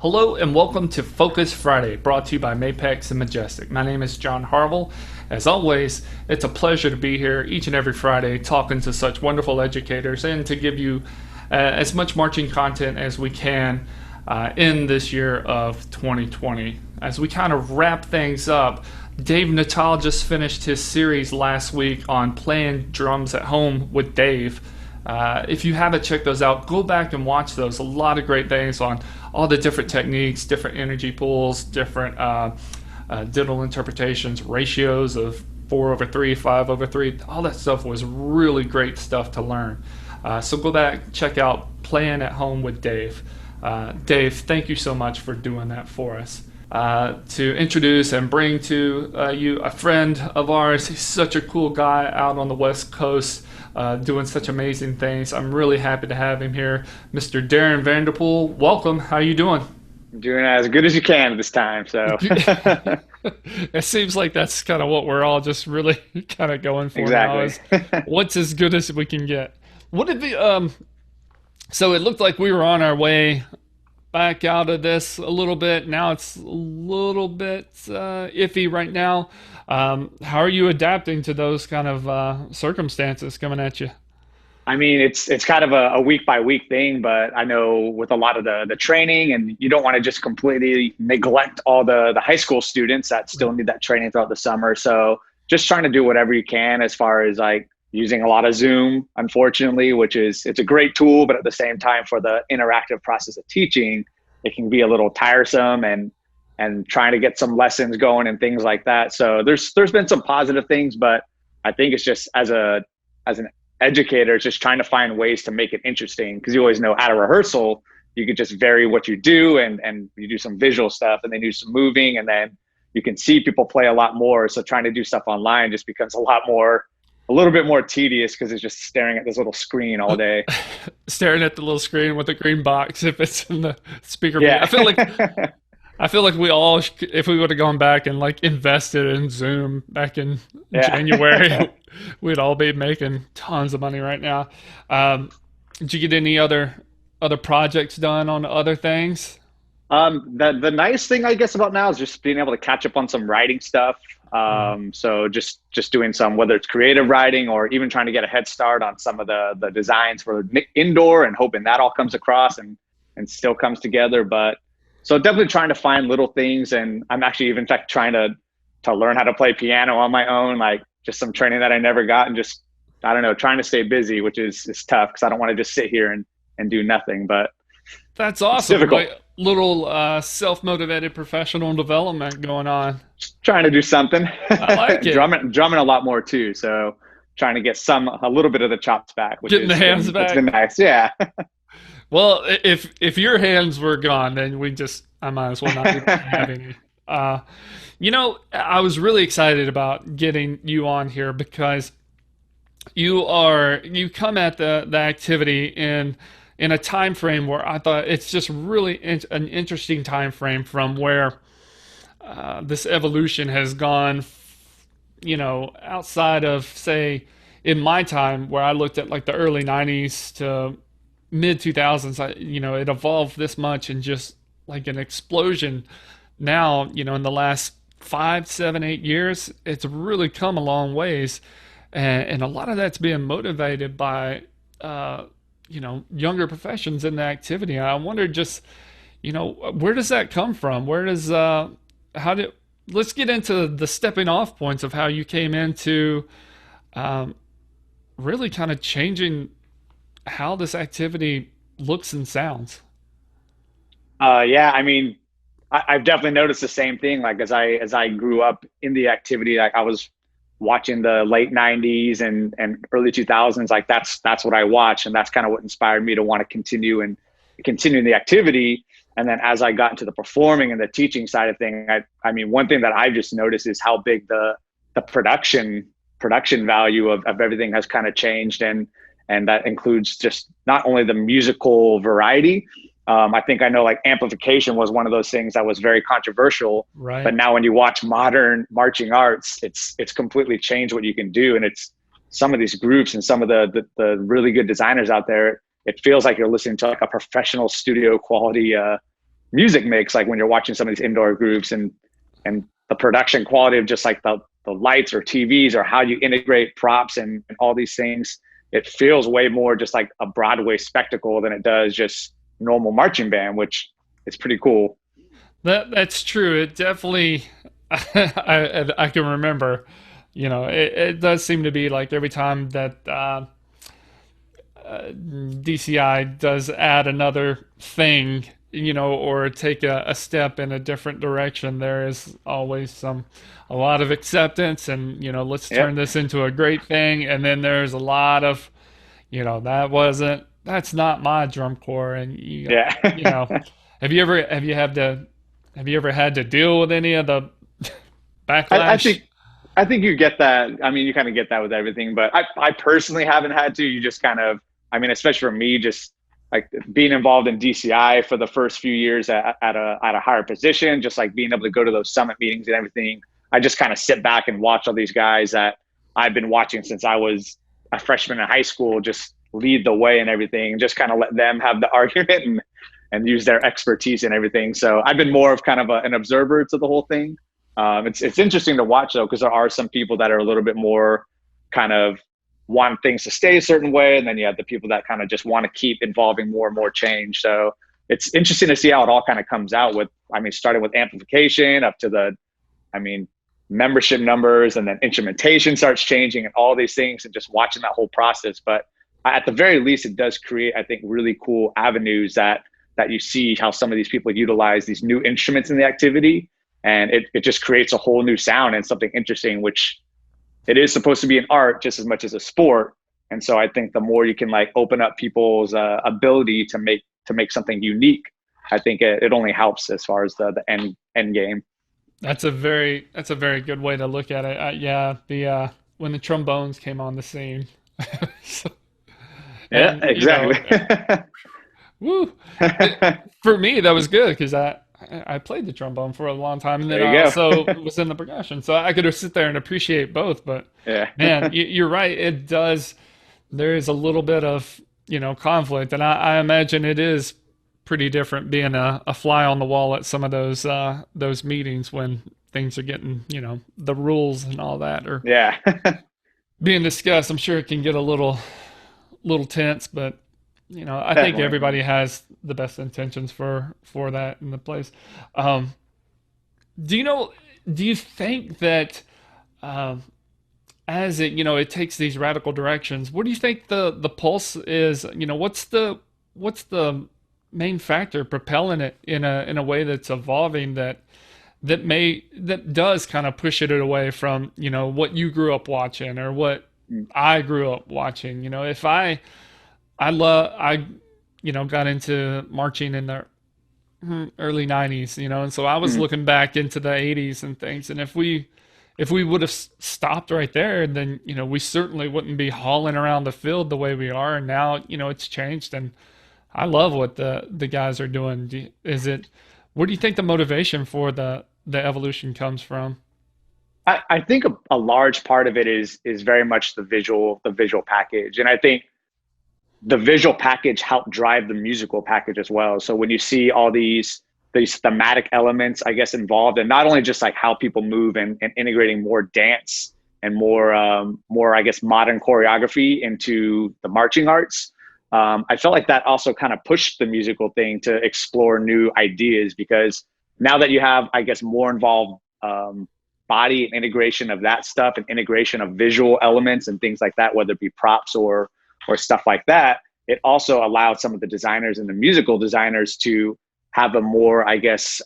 Hello and welcome to Focus Friday, brought to you by Mapex and Majestic. My name is John Harville. As always, it's a pleasure to be here each and every Friday talking to such wonderful educators and to give you as much marching content as we can in this year of 2020. As we kind of wrap things up, Dave Natal just finished his series last week on playing drums at home with Dave. If you haven't checked those out, go back and watch those. A lot of great things on all the different techniques, different energy pools, different digital interpretations, ratios of 4/3, 5/3. All that stuff was really great stuff to learn. So go back, check out Playing at Home with Dave. Dave, thank you so much for doing that for us. To introduce and bring to you a friend of ours. He's such a cool guy out on the West Coast, doing such amazing things. I'm really happy to have him here, Mr. Darren Vanderpool. Welcome. How are you doing? Doing as good as you can this time. So It seems like that's kind of what we're all just really kind of going for now exactly. is what's as good as we can get. What did we, so it looked like we were on our way back out of this a little bit. Now it's a little bit iffy right now. How are you adapting to those kind of circumstances coming at you? I mean, it's kind of a week by week thing, but I know with a lot of the training, and you don't want to just completely neglect all the high school students that still need that training throughout the summer. So just trying to do whatever you can as far as like using a lot of Zoom, unfortunately, which is it's a great tool, but at the same time for the interactive process of teaching, it can be a little tiresome and trying to get some lessons going and things like that. So there's been some positive things, but I think it's just as an educator, it's just trying to find ways to make it interesting, because you always know at a rehearsal you could just vary what you do, and you do some visual stuff and then do some moving, and then you can see people play a lot more. So trying to do stuff online just becomes a little bit more tetious, because it's just staring at this little screen all day. Staring at the little screen with the green box if it's in the speaker. Yeah. I feel like we all, if we would have gone back and like invested in Zoom back in Yeah. January, we'd all be making tons of money right now. Did you get any other projects done on other things? The nice thing I guess about now is just being able to catch up on some writing stuff. Mm. So just doing some, whether it's creative writing or even trying to get a head start on some of the designs for indoor, and hoping that all comes across and still comes together. But so definitely trying to find little things, and I'm actually even in fact trying to learn how to play piano on my own, like just some training that I never got, and just I don't know, trying to stay busy, which is tough because I don't want to just sit here and do nothing, but That's it's awesome. difficult. Like little self-motivated professional development going on. Trying to do something. I like it. Drumming a lot more too, so trying to get a little bit of the chops back, which Getting the is hands it's been back. nice. Yeah. Well, if your hands were gone, then I might as well not even have any. Uh, I was really excited about getting you on here because you come at the activity in a time frame where I thought it's just really an interesting time frame from where this evolution has gone, outside of, say, in my time where I looked at like the early 90s to mid 2000s, it evolved this much and just like an explosion. Now, in the last 5, 7, 8 years, it's really come a long ways. And a lot of that's being motivated by, younger professions in the activity. I wonder just, where does that come from? How did, let's get into the stepping off points of how you came into um, really kind of changing how this activity looks and sounds. Yeah. I mean, I've definitely noticed the same thing. Like as I grew up in the activity, like I was watching the late '90s and early 2000s. Like that's what I watched, and that's kind of what inspired me to want to continue in the activity. And then as I got into the performing and the teaching side of things, I mean, one thing that I've just noticed is how big the production value of everything has kind of changed, and that includes just not only the musical variety. I think I know like amplification was one of those things that was very controversial, but Right. now when you watch modern marching arts, it's completely changed what you can do. And it's some of these groups and some of the really good designers out there, it feels like you're listening to like a professional studio quality music mix, like when you're watching some of these indoor groups, and the production quality of just like the lights or TVs, or how you integrate props and all these things, it feels way more just like a Broadway spectacle than it does just normal marching band, which is pretty cool. That's true. It definitely, I can remember, it does seem to be like every time that DCI does add another thing, or take a step in a different direction, there is always a lot of acceptance and, let's turn Yep. this into a great thing. And then there's a lot of, that's not my drum corps. And, Yeah. have you ever, have you ever had to deal with any of the I backlash? think you get that. I mean, you kind of get that with everything, but I personally haven't had to. You just kind of, I mean, especially for me, just like being involved in DCI for the first few years at a higher position, just like being able to go to those summit meetings and everything. I just kind of sit back and watch all these guys that I've been watching since I was a freshman in high school just lead the way and everything, just kind of let them have the argument and use their expertise and everything. So I've been more of kind of an observer to the whole thing. It's interesting to watch though, because there are some people that are a little bit more kind of want things to stay a certain way, and then you have the people that kind of just want to keep involving more and more change. So it's interesting to see how it all kind of comes out with, I mean, starting with amplification up to I mean, membership numbers, and then instrumentation starts changing and all these things, and just watching that whole process. But at the very least, it does create, I think, really cool avenues that you see how some of these people utilize these new instruments in the activity, and it just creates a whole new sound and something interesting, which it is supposed to be an art just as much as a sport. And so I think the more you can like open up people's ability to make something unique, I think it only helps as far as the end game. That's a very good way to look at it. Yeah, the when the trombones came on the scene, so, Yeah, and exactly. woo, it, for me that was good because I played the trombone for a long time, and then There I you go. also was in the percussion, so I could sit there and appreciate both. But Yeah. man, you're right. It does. There is a little bit of conflict, and I imagine it is pretty different being a fly on the wall at some of those meetings when things are getting the rules and all that are Yeah. being discussed. I'm sure it can get a little tense, but I think Definitely. everybody has the best intentions for that in the place. Um, do you know? Do you think that um, as it takes these radical directions? What do you think the pulse is? What's the main factor propelling it in a way that's evolving that does kind of push it away from what you grew up watching or what Mm. I grew up watching. If I got into marching in the early 90s, and so I was Mm. looking back into the 80s and things, and if we would have stopped right there, then we certainly wouldn't be hauling around the field the way we are. And now it's changed, and I love what the guys are doing. Is it where do you think the motivation for the evolution comes from? I think a large part of it is very much the visual package. And I think the visual package helped drive the musical package as well. So when you see all these thematic elements, I guess, involved, and not only just like how people move and integrating more dance and more I guess modern choreography into the marching arts. I felt like that also kind of pushed the musical thing to explore new ideas, because now that you have, I guess, more involved body and integration of that stuff, and integration of visual elements and things like that, whether it be props or stuff like that, it also allowed some of the designers and the musical designers to have a more, I guess,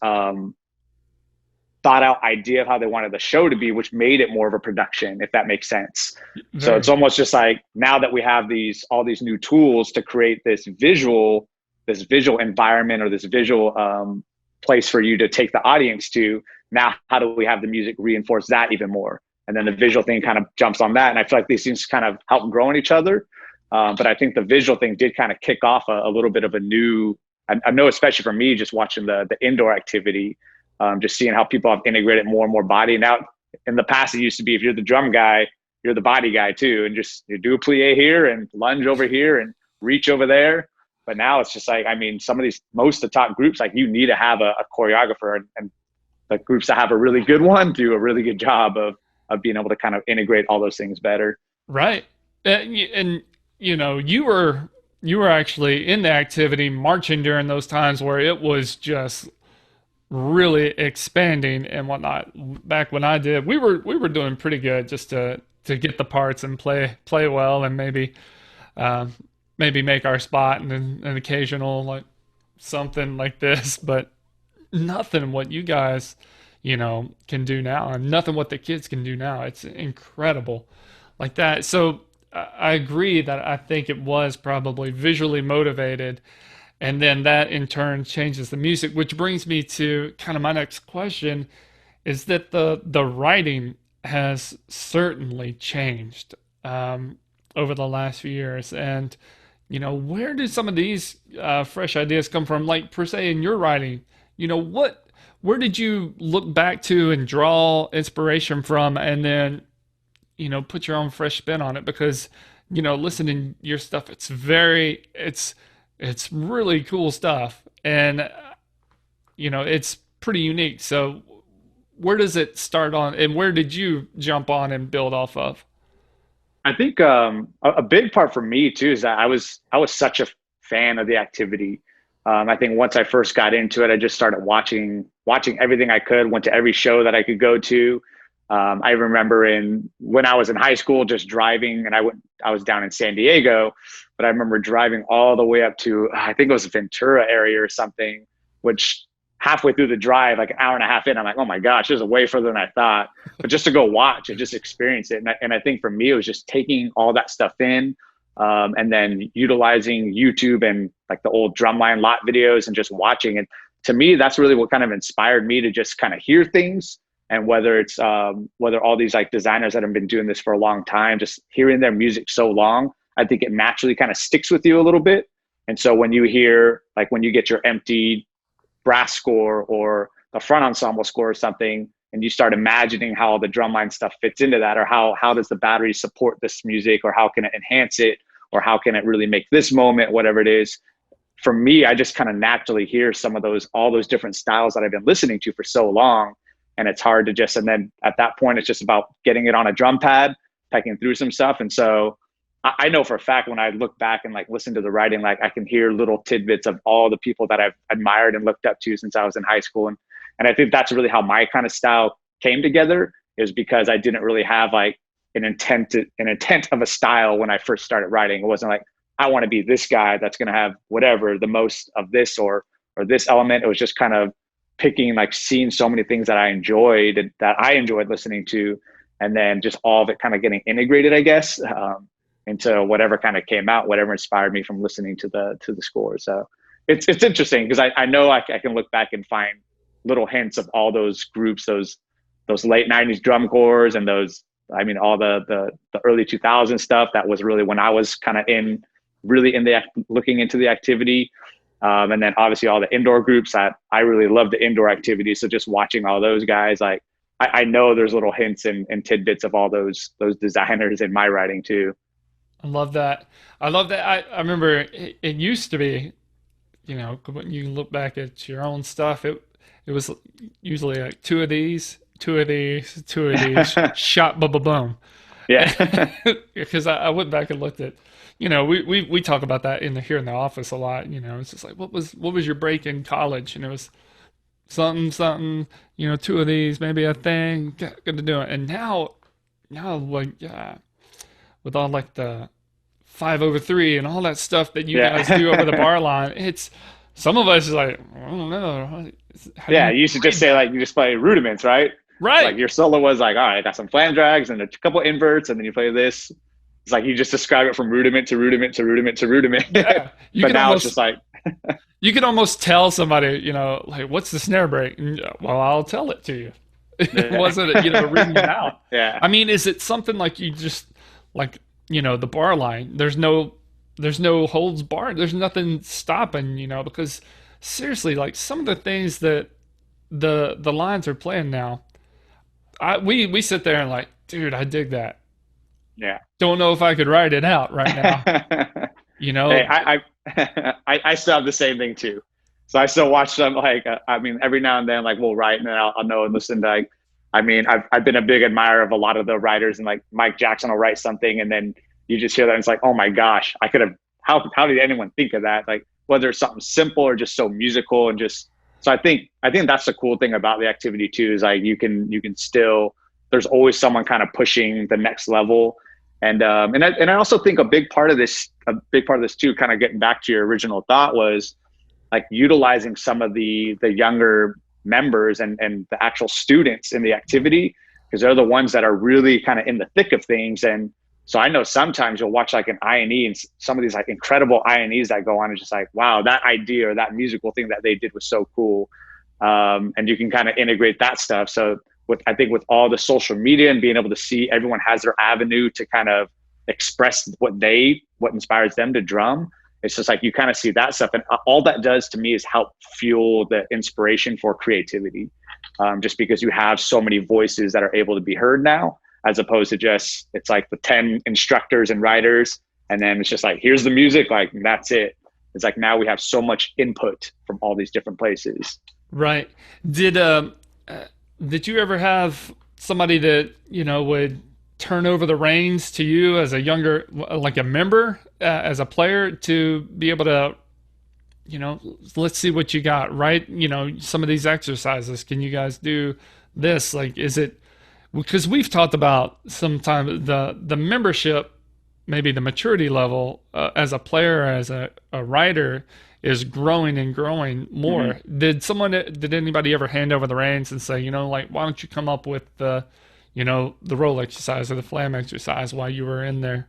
thought out idea of how they wanted the show to be, which made it more of a production, if that makes sense. So Very it's almost just like now that we have all these new tools to create this visual environment, or this visual place for you to take the audience to. Now, how do we have the music reinforce that even more? And then the visual thing kind of jumps on that. And I feel like these things kind of help grow in each other. But I think the visual thing did kind of kick off a little bit of a new, I know, especially for me, just watching the indoor activity, just seeing how people have integrated more and more body. Now, in the past, it used to be if you're the drum guy, you're the body guy too, and just you do a plie here and lunge over here and reach over there. But now it's just like, I mean, some of these, most of the top groups, like you need to have a choreographer, and the groups that have a really good one do a really good job of being able to kind of integrate all those things better. Right. And you know, you were actually in the activity marching during those times where it was just really expanding and whatnot. Back when I did, we were doing pretty good just to get the parts and play well, and um, maybe make our spot and then an occasional like something like this, but nothing what you guys, can do now, and nothing what the kids can do now. It's incredible like that. So I agree that I think it was probably visually motivated, and then that in turn changes the music, which brings me to kind of my next question, is that the writing has certainly changed over the last few years. And where did some of these fresh ideas come from? Like per se in your writing, where did you look back to and draw inspiration from, and then put your own fresh spin on it? Because listening to your stuff, it's really cool stuff, and it's pretty unique. So where does it start on, and where did you jump on and build off of? I think a big part for me too is that I was such a fan of the activity. I think once I first got into it, I just started watching everything I could. Went to every show that I could go to. I remember when I was in high school, just driving, and I was down in San Diego, but I remember driving all the way up to, I think it was Ventura area or something, which halfway through the drive, like an hour and a half in, I'm like, oh my gosh, this is way further than I thought. But just to go watch and just experience it. And I think for me, it was just taking all that stuff in, and then utilizing YouTube and like the old drumline lot videos and just watching. And to me, that's really what kind of inspired me to just kind of hear things. And whether all these like designers that have been doing this for a long time, just hearing their music so long, I think it naturally kind of sticks with you a little bit. And so when you hear, like when you get your empty brass score or the front ensemble score or something, and you start imagining how the drumline stuff fits into that, or how does the battery support this music, or how can it enhance it, or how can it really make this moment, whatever it is. For me, I just kind of naturally hear all those different styles that I've been listening to for so long. And it's hard to just, and then at that point, it's just about getting it on a drum pad, pecking through some stuff. And so I know for a fact when I look back and like listen to the writing, like I can hear little tidbits of all the people that I've admired and looked up to since I was in high school. And I think that's really how my kind of style came together, is because I didn't really have like an intent of a style when I first started writing. It wasn't like, I want to be this guy that's going to have whatever, the most of this or this element. It was just kind of picking, like seeing so many things that I enjoyed and that I enjoyed listening to, and then just all of it kind of getting integrated, I guess, into whatever kind of came out, whatever inspired me from listening to the score. So it's interesting because I know I can look back and find little hints of all those groups, those late 90s drum corps, and those, I mean, all the early 2000s stuff. That was really when I was kind of looking into the activity. And then obviously all the indoor groups, that I really love the indoor activities. So just watching all those guys, like I know there's little hints and tidbits of all those designers in my writing too. I love that. I love that. I remember it used to be, when you look back at your own stuff, it was usually like two of these, shot, boom, boom, boom. Yeah. Because I went back and looked at, we talk about that here in the office a lot. It's just like, what was your break in college? And it was something, two of these, maybe a thing, good to do it. And now like, with all like the 5/3 and all that stuff that you guys do over the bar line, it's, some of us is like, I don't know. Yeah. You used to just say like, you just play rudiments, right? Right. Like your solo was like, all right, I got some flange drags and a couple inverts, and then you play this. It's like you just describe it from rudiment to rudiment to rudiment to rudiment. Yeah. But now it's just like you can almost tell somebody, like, what's the snare break? And, well, I'll tell it to you. It wasn't, reading it out. Yeah. I mean, is it something like you just like, the bar line? There's no holds barred. There's nothing stopping, because seriously, like some of the things that the lines are playing now, we sit there and like, dude, I dig that. Yeah. Don't know if I could write it out right now. you Hey, know? I still have the same thing too. So I still watch them. Like, I mean, every now and then, like we'll write, and then I'll know and listen to. Like, I mean, I've been a big admirer of a lot of the writers, and like Mike Jackson will write something, and then you just hear that, and it's like, oh my gosh, I could have. How did anyone think of that? Like, whether it's something simple or just so musical, and just so I think that's the cool thing about the activity too, is like you can still, there's always someone kind of pushing the next level. And I also think a big part of this too, kind of getting back to your original thought, was like utilizing some of the younger members and the actual students in the activity, because they're the ones that are really kind of in the thick of things. And so I know sometimes you'll watch like an INE, and some of these like incredible INEs that go on, and just like, wow, that idea or that musical thing that they did was so cool. And you can kind of integrate that stuff. So I think with all the social media and being able to see everyone has their avenue to kind of express what inspires them to drum, it's just like you kind of see that stuff, and all that does to me is help fuel the inspiration for creativity. Just because you have so many voices that are able to be heard now, as opposed to just it's like the 10 instructors and writers, and then it's just like, here's the music, like that's it. It's like now we have so much input from all these different places. Right. Did uh, did you ever have somebody that, would turn over the reins to you as a younger, like a member, as a player, to be able to, let's see what you got, right? Some of these exercises, can you guys do this? Like, is it, because we've talked about sometimes the membership, maybe the maturity level, as a player, as a writer, is growing and growing Mm-hmm. more. Did anybody ever hand over the reins and say, like, why don't you come up with the roll exercise or the flam exercise while you were in there?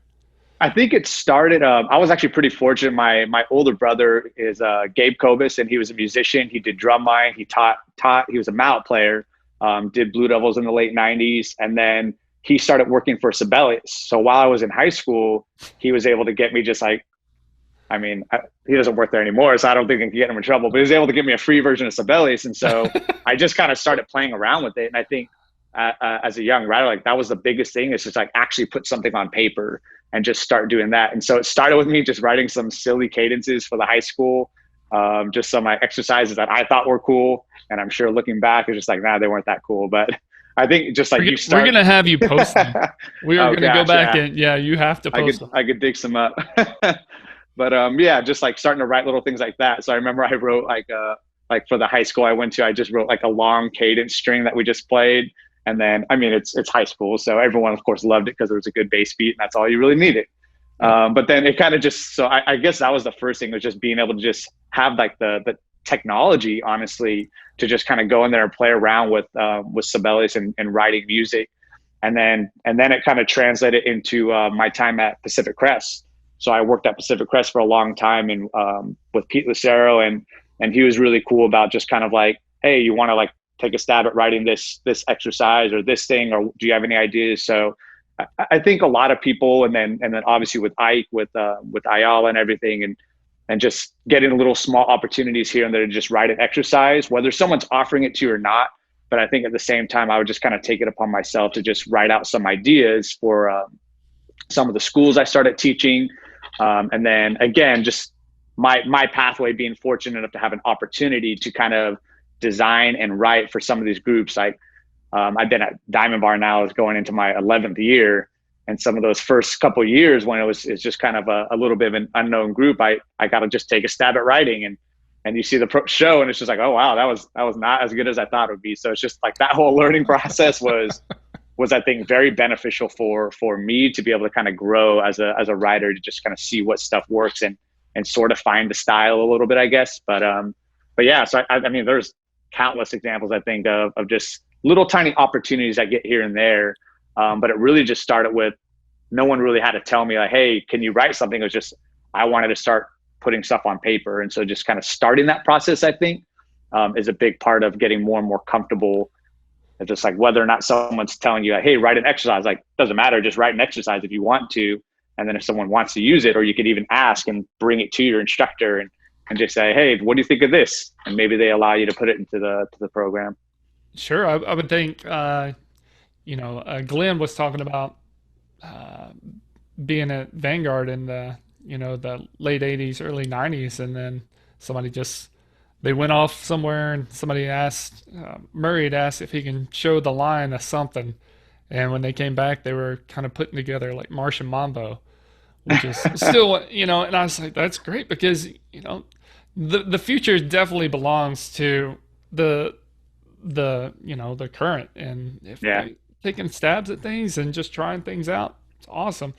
I think it started. I was actually pretty fortunate. My older brother is Gabe Kobus, and he was a musician. He did drum line. He taught. He was a mallet player. Did Blue Devils in the late '90s, and then he started working for Sibelius. So while I was in high school, he was able to get me just like, I mean, he doesn't work there anymore, so I don't think I can get him in trouble. But he was able to give me a free version of Sibelius, and so I just kind of started playing around with it. And I think as a young writer, like that was the biggest thing, is just like actually put something on paper and just start doing that. And so it started with me just writing some silly cadences for the high school, just some like exercises that I thought were cool. And I'm sure looking back, it's just like, nah, they weren't that cool. But I think just like you We're start. gonna have you post them. We are Oh gonna go gosh, back yeah. and, yeah, you have to I post could them. I could dig some up. But yeah, just like starting to write little things like that. So I remember I wrote like for the high school I went to, I just wrote like a long cadence string that we just played. And then I mean it's high school, so everyone of course loved it because there was a good bass beat, and that's all you really needed. Yeah. But then it kind of just, so I guess that was the first thing, was just being able to just have like the technology, honestly, to just kind of go in there and play around with Sibelius and writing music. And then it kind of translated into my time at Pacific Crest. So I worked at Pacific Crest for a long time, and with Pete Lucero, and he was really cool about just kind of like, hey, you want to like take a stab at writing this exercise or this thing, or do you have any ideas? So I think a lot of people, and then obviously with Ike, with Ayala and everything, and just getting little small opportunities here and there to just write an exercise, whether someone's offering it to you or not. But I think at the same time, I would just kind of take it upon myself to just write out some ideas for some of the schools I started teaching. And then again, just my pathway, being fortunate enough to have an opportunity to kind of design and write for some of these groups. Like I've been at Diamond Bar now, is going into my 11th year. And some of those first couple of years when it's just kind of a little bit of an unknown group, I got to just take a stab at writing, and you see the show, and it's just like, oh wow, that was not as good as I thought it would be. So it's just like that whole learning process was I think very beneficial for me to be able to kind of grow as a writer, to just kind of see what stuff works, and sort of find the style a little bit, I guess. But yeah, so I mean, there's countless examples I think of just little tiny opportunities I get here and there. But it really just started with, no one really had to tell me like, hey, can you write something? It was just, I wanted to start putting stuff on paper. And so just kind of starting that process, I think, is a big part of getting more and more comfortable. It's just like, whether or not someone's telling you, like, hey, write an exercise, like, doesn't matter. Just write an exercise if you want to. And then if someone wants to use it, or you could even ask and bring it to your instructor, and just say, hey, what do you think of this? And maybe they allow you to put it into the program. Sure. I would think, Glenn was talking about, uh, being a Vanguard in the the late 80s, early 90s, and then somebody just they went off somewhere, and somebody asked Murray had asked if he can show the line of something, and when they came back, they were kind of putting together like Martian Mambo, which is still, and I was like, that's great because the future definitely belongs to the the current, and if Yeah. they taking stabs at things and just trying things out, it's awesome.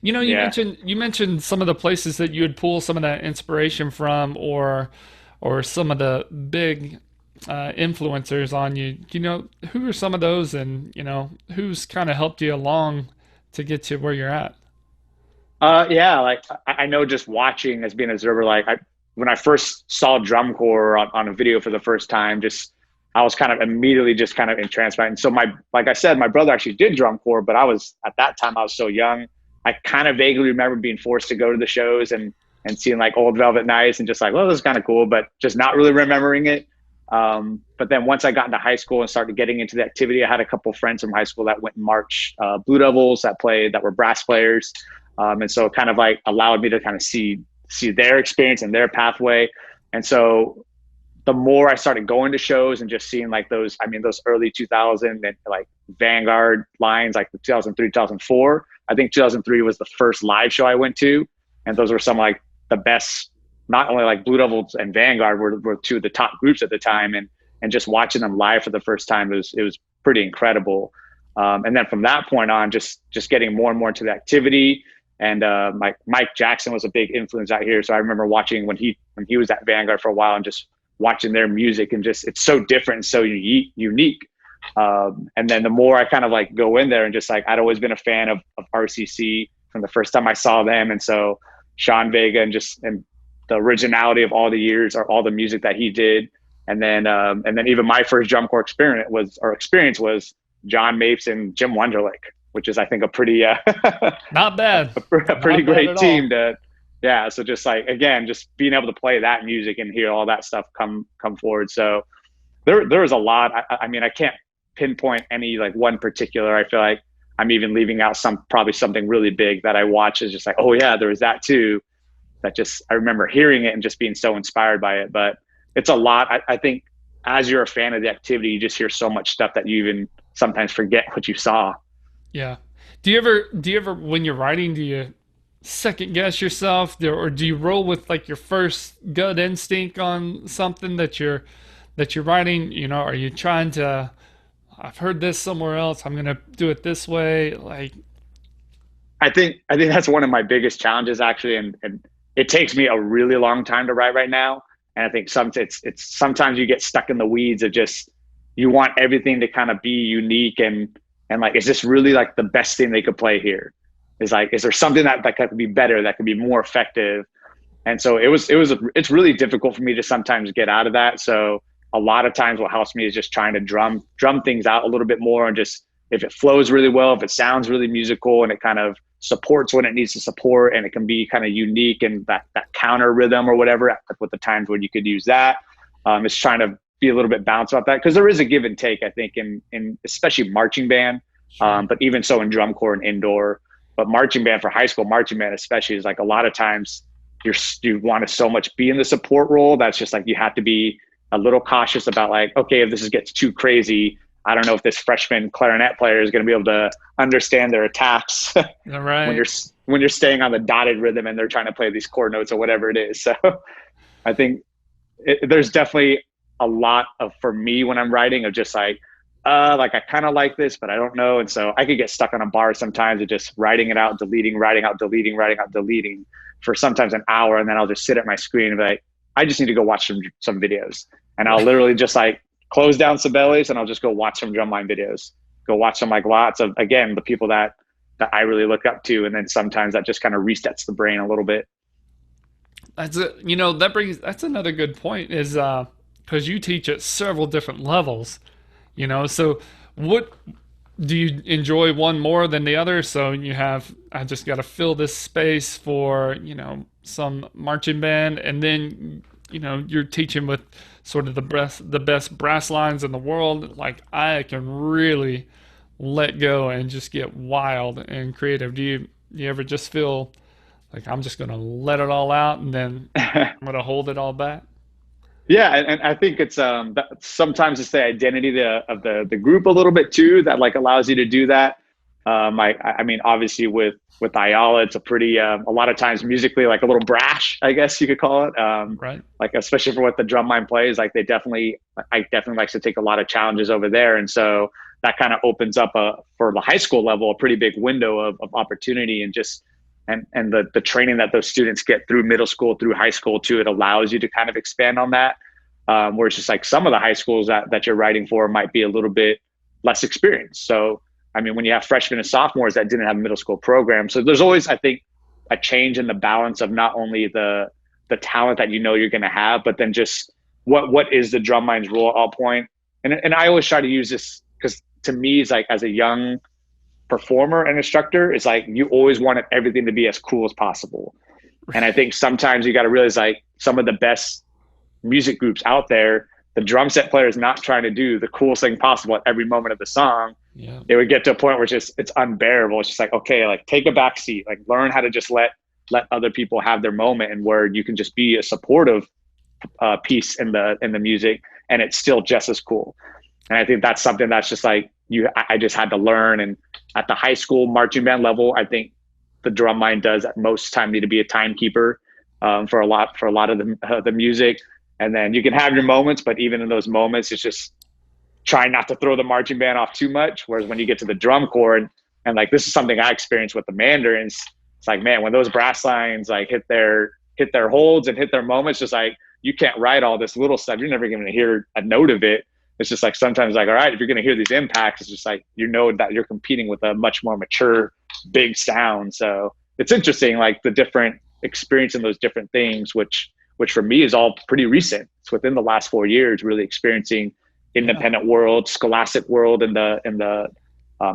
You Yeah. mentioned some of the places that you would pull some of that inspiration from, or some of the big influencers on you. Who are some of those, and who's kind of helped you along to get to where you're at? Yeah, like I know just watching as being an observer, like when I first saw drum corps on a video for the first time, just I was kind of immediately just kind of entranced by it. And so like I said, my brother actually did drum corps, but at that time I was so young. I kind of vaguely remember being forced to go to the shows and seeing like Old Velvet Nights and just like, well, this is kind of cool, but just not really remembering it. But then once I got into high school and started getting into the activity, I had a couple of friends from high school that went and marched Blue Devils that were brass players. And so it kind of like allowed me to kind of see their experience and their pathway. And so the more I started going to shows and just seeing like those early 2000 and like Vanguard lines, like the 2003, 2004, I think 2003 was the first live show I went to. And those were some like the best, not only like Blue Devils and Vanguard were two of the top groups at the time. And just watching them live for the first time, it was pretty incredible. And then from that point on, just getting more and more into the activity. And like Mike Jackson was a big influence out here. So I remember watching when he was at Vanguard for a while and just watching their music, and just it's so different and so unique. And then the more I kind of like go in there, and just like I'd always been a fan of RCC from the first time I saw them. And so Sean Vega and the originality of all the years, or all the music that he did. And then even my first drum corps experience was John Mapes and Jim Wunderlich, which is I think a pretty Not bad. a pretty Not bad great at team all. yeah. So just like, again, just being able to play that music and hear all that stuff come forward. So there was a lot. I mean, I can't pinpoint any like one particular. I feel like I'm even leaving out probably something really big that I watch is just like, oh yeah, there was that too. That just, I remember hearing it and just being so inspired by it. But it's a lot. I think as you're a fan of the activity, you just hear so much stuff that you even sometimes forget what you saw. Yeah. Do you ever when you're writing, do you second guess yourself, or do you roll with like your first gut instinct on something that you're writing? Are you trying to, I've heard this somewhere else, I'm gonna do it this way, like? I think that's one of my biggest challenges actually, and it takes me a really long time to write right now. And I think sometimes you get stuck in the weeds of just you want everything to kind of be unique and like, is this really like the best thing they could play here? Is there something that could be better, that could be more effective? And so it's really difficult for me to sometimes get out of that. So a lot of times what helps me is just trying to drum things out a little bit more, and just if it flows really well, if it sounds really musical and it kind of supports what it needs to support, and it can be kind of unique and that counter rhythm or whatever, with the times when you could use that. It's trying to be a little bit balanced about that, because there is a give and take, I think, in especially marching band, Sure. but even so in drum corps and indoor. But marching band, for high school marching band especially, is like a lot of times you want to so much be in the support role that's just like you have to be a little cautious about like, okay, if this gets too crazy, I don't know if this freshman clarinet player is going to be able to understand their attacks All when right. you're staying on the dotted rhythm and they're trying to play these chord notes or whatever it is. So I think there's definitely a lot of, for me when I'm writing, of just like I kind of like this, but I don't know. And so I could get stuck on a bar sometimes of just writing it out, deleting, writing out, deleting, writing out, deleting for sometimes an hour. And then I'll just sit at my screen and be like, I just need to go watch some videos. And I'll literally just like close down Sibelius and I'll just go watch some drumline videos, go watch some like lots of, again, the people that I really look up to. And then sometimes that just kind of resets the brain a little bit. That's another good point, is because you teach at several different levels. So what do you enjoy one more than the other? So I just got to fill this space for, some marching band, and then, you're teaching with sort of the best brass lines in the world. Like, I can really let go and just get wild and creative. Do you ever just feel Like, I'm just going to let it all out and then I'm going to hold it all back. Yeah, and I think it's sometimes it's the identity of the group a little bit too that like allows you to do that. I mean, obviously with Ayala, it's a pretty a lot of times musically like a little brash, I guess you could call it. Right. Like especially for what the drum line plays, like I definitely likes to take a lot of challenges over there, and so that kind of opens up for the high school level a pretty big window of opportunity and just and the training that those students get through middle school through high school too, it allows you to kind of expand on that. Where it's just like some of the high schools that you're writing for might be a little bit less experienced. So I mean, when you have freshmen and sophomores that didn't have a middle school program, so there's always, I think, a change in the balance of not only the talent that you know you're going to have, but then just what is the drum line's role at all point. And I always try to use this because to me, it's like as a young performer and instructor, it's like you always wanted everything to be as cool as possible. And I think sometimes you got to realize like some of the best music groups out there, the drum set player is not trying to do the coolest thing possible at every moment of the song. Yeah. It would get to a point where it's unbearable. It's just like, okay, like take a back seat, like learn how to just let other people have their moment, and where you can just be a supportive piece in the music, and it's still just as cool. And I think that's something that's just like I just had to learn. And at the high school marching band level, I think the drum line does at most time need to be a timekeeper for a lot of the music. And then you can have your moments, but even in those moments, it's just trying not to throw the marching band off too much. Whereas when you get to the drum corps, and like this is something I experienced with the Mandarins, it's like, man, when those brass lines like hit their holds and hit their moments, just like you can't write all this little stuff. You're never going to hear a note of it. It's just like sometimes like, all right, if you're going to hear these impacts, it's just like, you know, that you're competing with a much more mature, big sound. So it's interesting, like the different experience in those different things, which for me is all pretty recent. It's within the last 4 years, really experiencing independent world, scholastic world, and the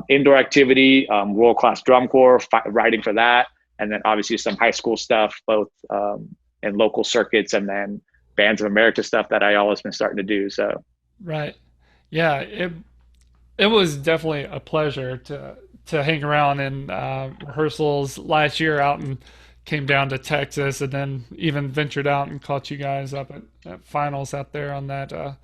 indoor activity, world-class drum corps, writing for that. And then obviously some high school stuff, both in local circuits and then Bands of America stuff that I always been starting to do. So. Right. Yeah, it was definitely a pleasure to hang around in rehearsals last year out and came down to Texas, and then even ventured out and caught you guys up at finals out there on that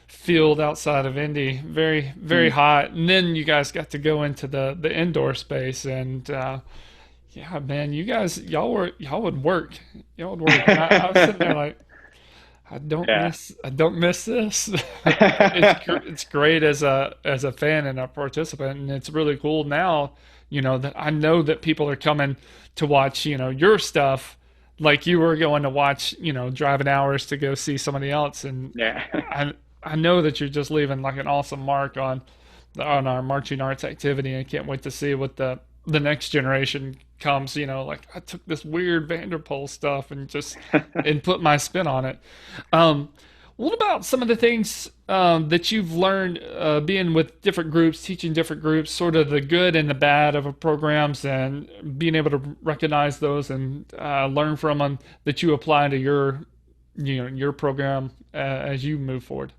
field outside of Indy. Very, very hot. And then you guys got to go into the indoor space, and yeah, man, y'all would work. Y'all would work. And I was sitting there like, I don't miss this. It's great as a fan and a participant, and it's really cool now, you know, that I know that people are coming to watch, you know, your stuff like you were going to watch, you know, driving hours to go see somebody else. And I know that you're just leaving like an awesome mark on our marching arts activity. I can't wait to see what the next generation comes, you know, like I took this weird Vanderpoel stuff and just and put my spin on it. What about some of the things that you've learned being with different groups, teaching different groups, sort of the good and the bad of programs, and being able to recognize those and learn from them that you apply to your program as you move forward?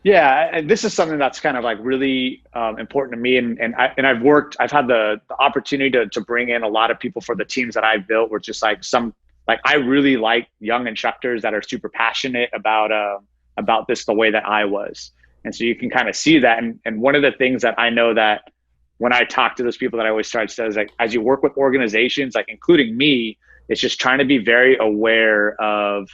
Yeah, and this is something that's kind of like really important to me, and I've had the opportunity to bring in a lot of people for the teams that I've built. Where it's just like I really like young instructors that are super passionate about this the way that I was, and so you can kind of see that. And one of the things that I know that when I talk to those people that I always try to say is like, as you work with organizations, like including me, it's just trying to be very aware of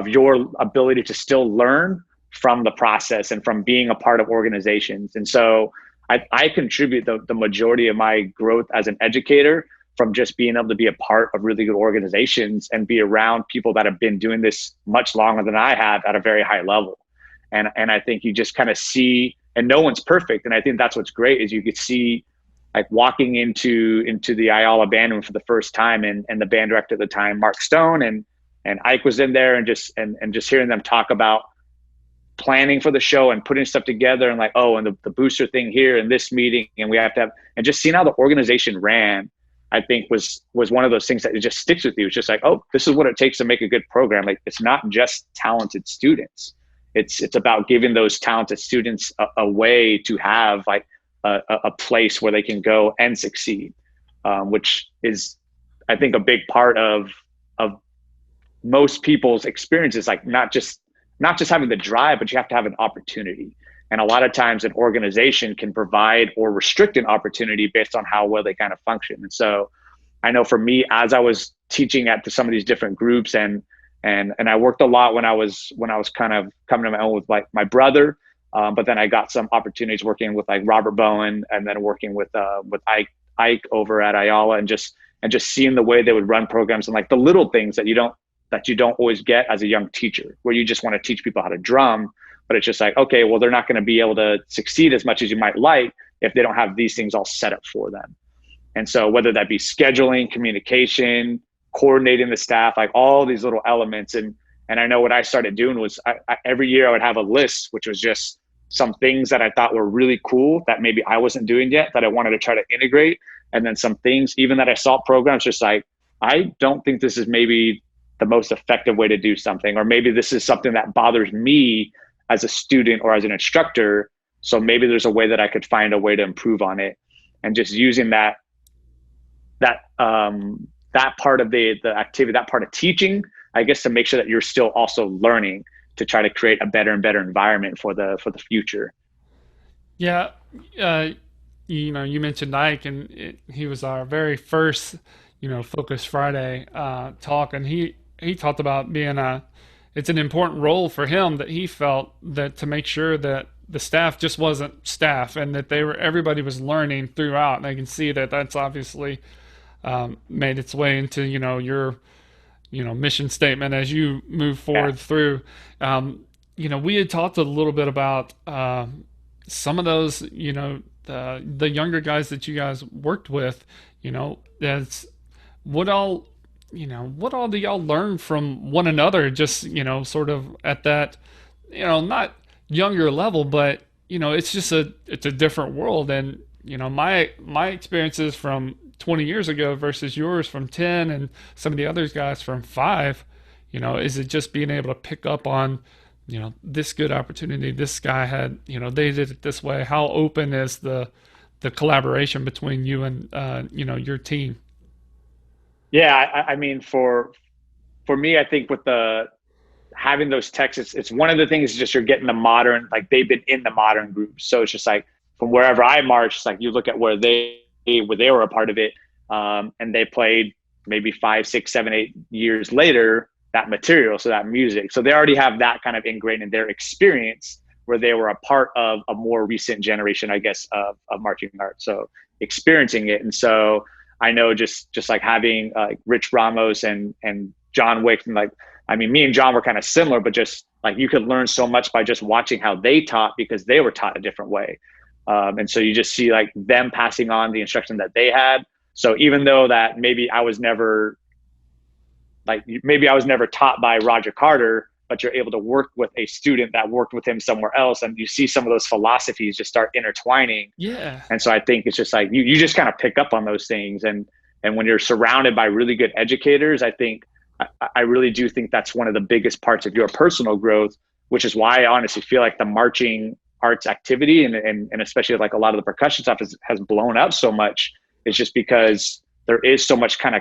your ability to still learn from the process and from being a part of organizations. And so I contribute the majority of my growth as an educator from just being able to be a part of really good organizations and be around people that have been doing this much longer than I have at a very high level. And I think you just kind of see, and no one's perfect. And I think that's what's great is you could see like walking into the Ayala band room for the first time, and the band director at the time, Mark Stone, and Ike was in there, and just hearing them talk about planning for the show and putting stuff together, and like, oh, and the booster thing here and this meeting, and we have to have, and just seeing how the organization ran, I think was one of those things that it just sticks with you. It's just like, oh, this is what it takes to make a good program. Like, it's not just talented students. It's about giving those talented students a way to have like a place where they can go and succeed, which is, I think a big part of most people's experience is like not just having the drive, but you have to have an opportunity. And a lot of times an organization can provide or restrict an opportunity based on how well they kind of function. And so I know for me, as I was teaching at some of these different groups, and I worked a lot when I was kind of coming to my own with like my brother, but then I got some opportunities working with like Robert Bowen, and then working with Ike over at Ayala, and just seeing the way they would run programs, and like the little things that you don't always get as a young teacher, where you just want to teach people how to drum, but it's just like, okay, well, they're not going to be able to succeed as much as you might like if they don't have these things all set up for them. And so whether that be scheduling, communication, coordinating the staff, like all these little elements. And I know what I started doing was every year I would have a list, which was just some things that I thought were really cool that maybe I wasn't doing yet that I wanted to try to integrate. And then some things, even that I saw programs, just like, I don't think this is maybe the most effective way to do something, or maybe this is something that bothers me as a student or as an instructor. So maybe there's a way that I could find a way to improve on it, and just using that part of the activity, that part of teaching, I guess, to make sure that you're still also learning, to try to create a better and better environment for the future. Yeah, uh, you mentioned Ike, and he was our very first, Focus Friday talk, and he talked about being it's an important role for him, that he felt that to make sure that the staff just wasn't staff, and that everybody was learning throughout. And I can see that that's obviously made its way into your mission statement as you move Yeah. forward through. We had talked a little bit about some of those, the younger guys that you guys worked with. That's what all what all do y'all learn from one another, just sort of at that, not younger level, but it's a different world. And my experiences from 20 years ago versus yours from 10, and some of the other guys from 5, is it just being able to pick up on this good opportunity this guy had, they did it this way. How open is the collaboration between you and your team? Yeah. I mean, for me, I think with the having those texts, it's one of the things is just you're getting the modern, like they've been in the modern groups. So it's just like from wherever I marched, like you look at where they were a part of it, and they played maybe 5, 6, 7, 8 years later that material, so that music. So they already have that kind of ingrained in their experience, where they were a part of a more recent generation, I guess, of marching art. So experiencing it. And so I know just like having Rich Ramos and John Wick, and like, I mean, me and John were kind of similar, but just like you could learn so much by just watching how they taught, because they were taught a different way. And so you just see like them passing on the instruction that they had. So even though that maybe I was never taught by Roger Carter, but you're able to work with a student that worked with him somewhere else, and you see some of those philosophies just start intertwining. Yeah. And so I think it's just like you just kind of pick up on those things, and when you're surrounded by really good educators, I really do think that's one of the biggest parts of your personal growth, which is why I honestly feel like the marching arts activity, and especially like a lot of the percussion stuff has blown up so much, is just because there is so much kind of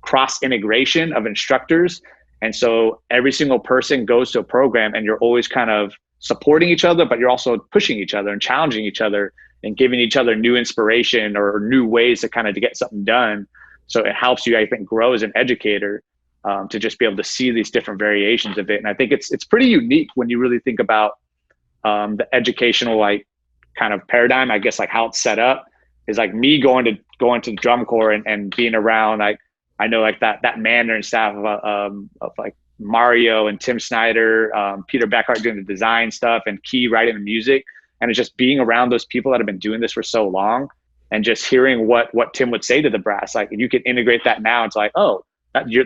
cross integration of instructors. And so every single person goes to a program, and you're always kind of supporting each other, but you're also pushing each other and challenging each other and giving each other new inspiration or new ways to kind of to get something done. So it helps you, I think, grow as an educator, to just be able to see these different variations of it. And I think it's pretty unique when you really think about the educational like kind of paradigm, I guess, like how it's set up is like me going to the drum corps and being around, like, I know like that Mandarin staff of like Mario and Tim Snyder, Peter Beckhart doing the design stuff, and Key writing the music. And it's just being around those people that have been doing this for so long, and just hearing what Tim would say to the brass. Like, you can integrate that now. It's like, oh,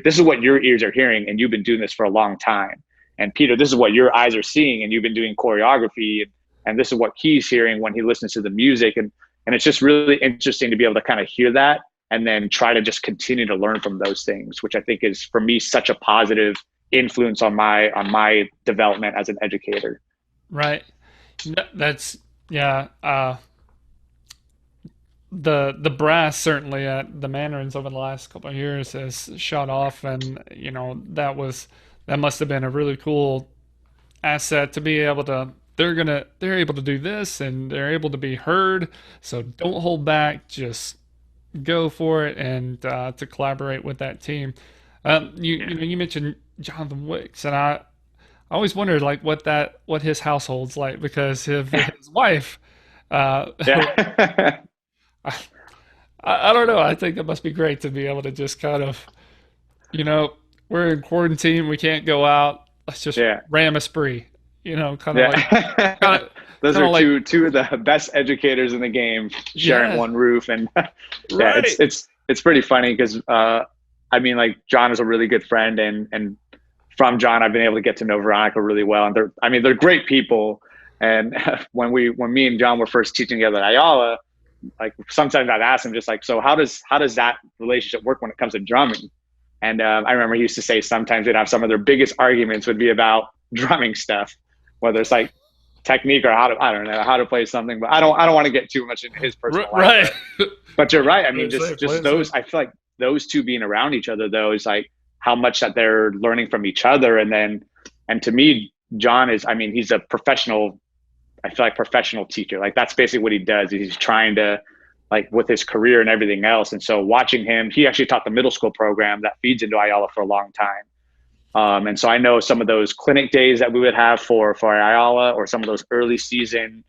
this is what your ears are hearing, and you've been doing this for a long time. And Peter, this is what your eyes are seeing, and you've been doing choreography, and this is what he's hearing when he listens to the music. And it's just really interesting to be able to kind of hear that, and then try to just continue to learn from those things, which I think is, for me, such a positive influence on my development as an educator. Right. That's, yeah. the brass certainly at the Mandarins over the last couple of years has shot off, and that must have been a really cool asset to be able to. They're able to do this, and they're able to be heard. So don't hold back, just go for it, and to collaborate with that team. You mentioned Jonathan Wicks, and I always wondered like what his household's like because of his wife. Who Yeah. I, I don't know. I think it must be great to be able to just kind of, you know, we're in quarantine, we can't go out. Let's just Yeah. ram a spree. Yeah. Kind of, Those kind are of like, two of the best educators in the game sharing yeah, one roof. And yeah, right. it's pretty funny because I mean, like, John is a really good friend, and from John I've been able to get to know Veronica really well, and they're great people. And when me and John were first teaching together at Ayala, like, sometimes I'd ask him just like, so how does that relationship work when it comes to drumming? And I remember he used to say sometimes they'd have some of their biggest arguments would be about drumming stuff, whether it's like technique or I don't know how to play something. But I don't want to get too much into his personal life. Right. But you're right. I Play mean, it safe, play just it safe. those. I feel like those two being around each other though is like how much that they're learning from each other. And to me, John is. I mean, he's a professional. I feel like professional teacher. Like, that's basically what he does. He's trying to, like, with his career and everything else. And so watching him, he actually taught the middle school program that feeds into Ayala for a long time. And so I know some of those clinic days that we would have for Ayala, or some of those early season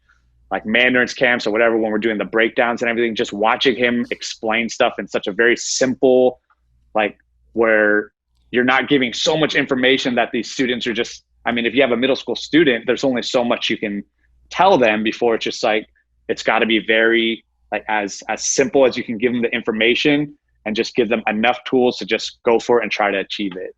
like Mandarins camps or whatever, when we're doing the breakdowns and everything, just watching him explain stuff in such a very simple, like, where you're not giving so much information that these students are just, I mean, if you have a middle school student, there's only so much you can tell them before it's just like, it's got to be very, like, as simple as you can give them the information, and just give them enough tools to just go for it and try to achieve it.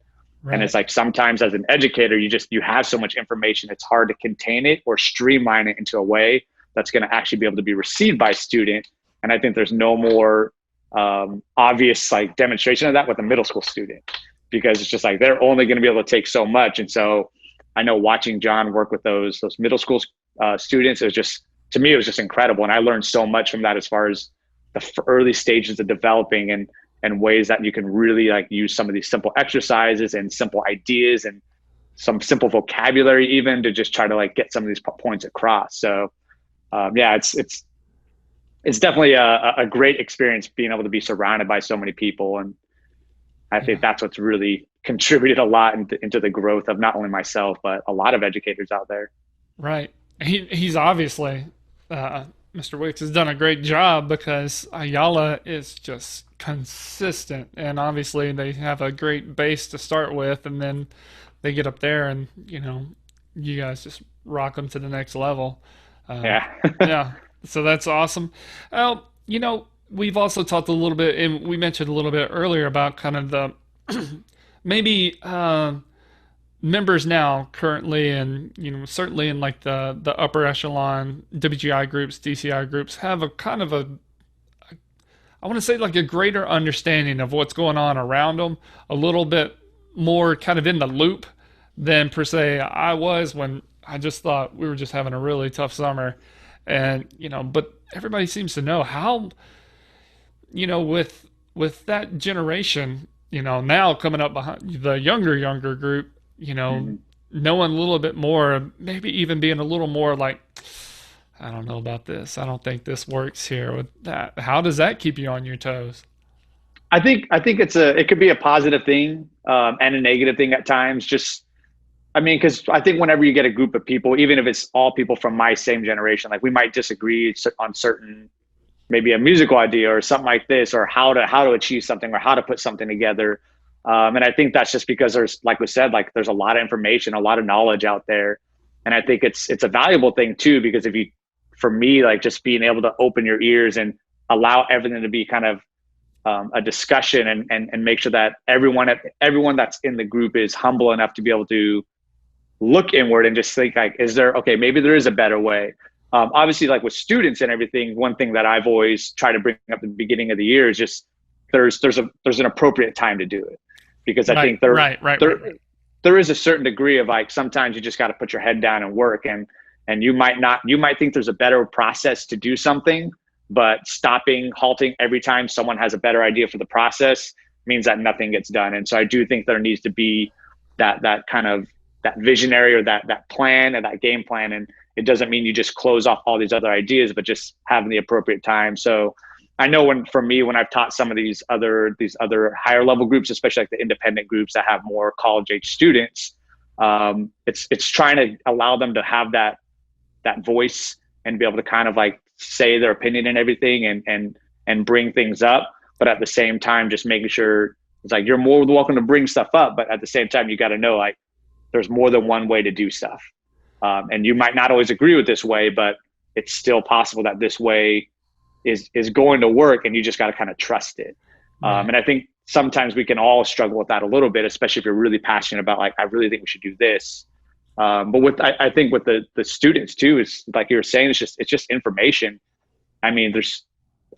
And it's Right. like, sometimes as an educator, you have so much information, it's hard to contain it or streamline it into a way that's going to actually be able to be received by a student. And I think there's no more obvious, like, demonstration of that with a middle school student, because it's just like they're only going to be able to take so much. And so I know watching John work with those middle school students, it was just, to me, it was just incredible. And I learned so much from that, as far as the early stages of developing, and ways that you can really, like, use some of these simple exercises and simple ideas and some simple vocabulary even to just try to, like, get some of these points across. So yeah, it's definitely a great experience being able to be surrounded by so many people. And I think Yeah. that's what's really contributed a lot into the growth of not only myself, but a lot of educators out there. Right. He's obviously Mr. Wicks has done a great job because Ayala is just consistent, and obviously they have a great base to start with, and then they get up there, and you guys just rock them to the next level. Um, Yeah. yeah, so that's awesome. We've also talked a little bit, and we mentioned a little bit earlier about kind of the maybe. Members now currently, and certainly in like the upper echelon WGI groups, DCI groups, have a kind of a, I want to say, like, a greater understanding of what's going on around them, a little bit more kind of in the loop than per se I was when I just thought we were just having a really tough summer. And but everybody seems to know how, with that generation, now coming up behind the younger group, Mhm. knowing a little bit more, maybe even being a little more like, I don't know about this. I don't think this works here with that. How does that keep you on your toes? I think it could be a positive thing, and a negative thing at times. Just, I mean, because I think whenever you get a group of people, even if it's all people from my same generation, like, we might disagree on certain, maybe a musical idea or something like this, or how to achieve something, or how to put something together. And I think that's just because there's, like we said, like, there's a lot of information, a lot of knowledge out there. And I think it's a valuable thing too, because if you, for me, like, just being able to open your ears and allow everything to be kind of a discussion, and make sure that everyone that's in the group is humble enough to be able to look inward and just think, like, is there, okay, maybe there is a better way. Obviously, like, with students and everything, one thing that I've always tried to bring up at the beginning of the year is just, there's an appropriate time to do it, because I Right, think there right, right, there right, right. there is a certain degree of, like, sometimes you just got to put your head down and work, and you might think there's a better process to do something, but stopping, halting every time someone has a better idea for the process means that nothing gets done. And so I do think there needs to be that kind of that visionary, or that plan and that game plan. And it doesn't mean you just close off all these other ideas, but just having the appropriate time. So I know for me, when I've taught some of these other higher level groups, especially like the independent groups that have more college age students, it's trying to allow them to have that voice and be able to kind of like say their opinion and everything, and bring things up. But at the same time, just making sure it's like, you're more than welcome to bring stuff up, but at the same time, you got to know, like, there's more than one way to do stuff. And you might not always agree with this way, but it's still possible that this way is going to work, and you just got to kind of trust it. And I think sometimes we can all struggle with that a little bit, especially if you're really passionate about, like, I really think we should do this. But I think with the students too, is like you were saying, it's just information. I mean,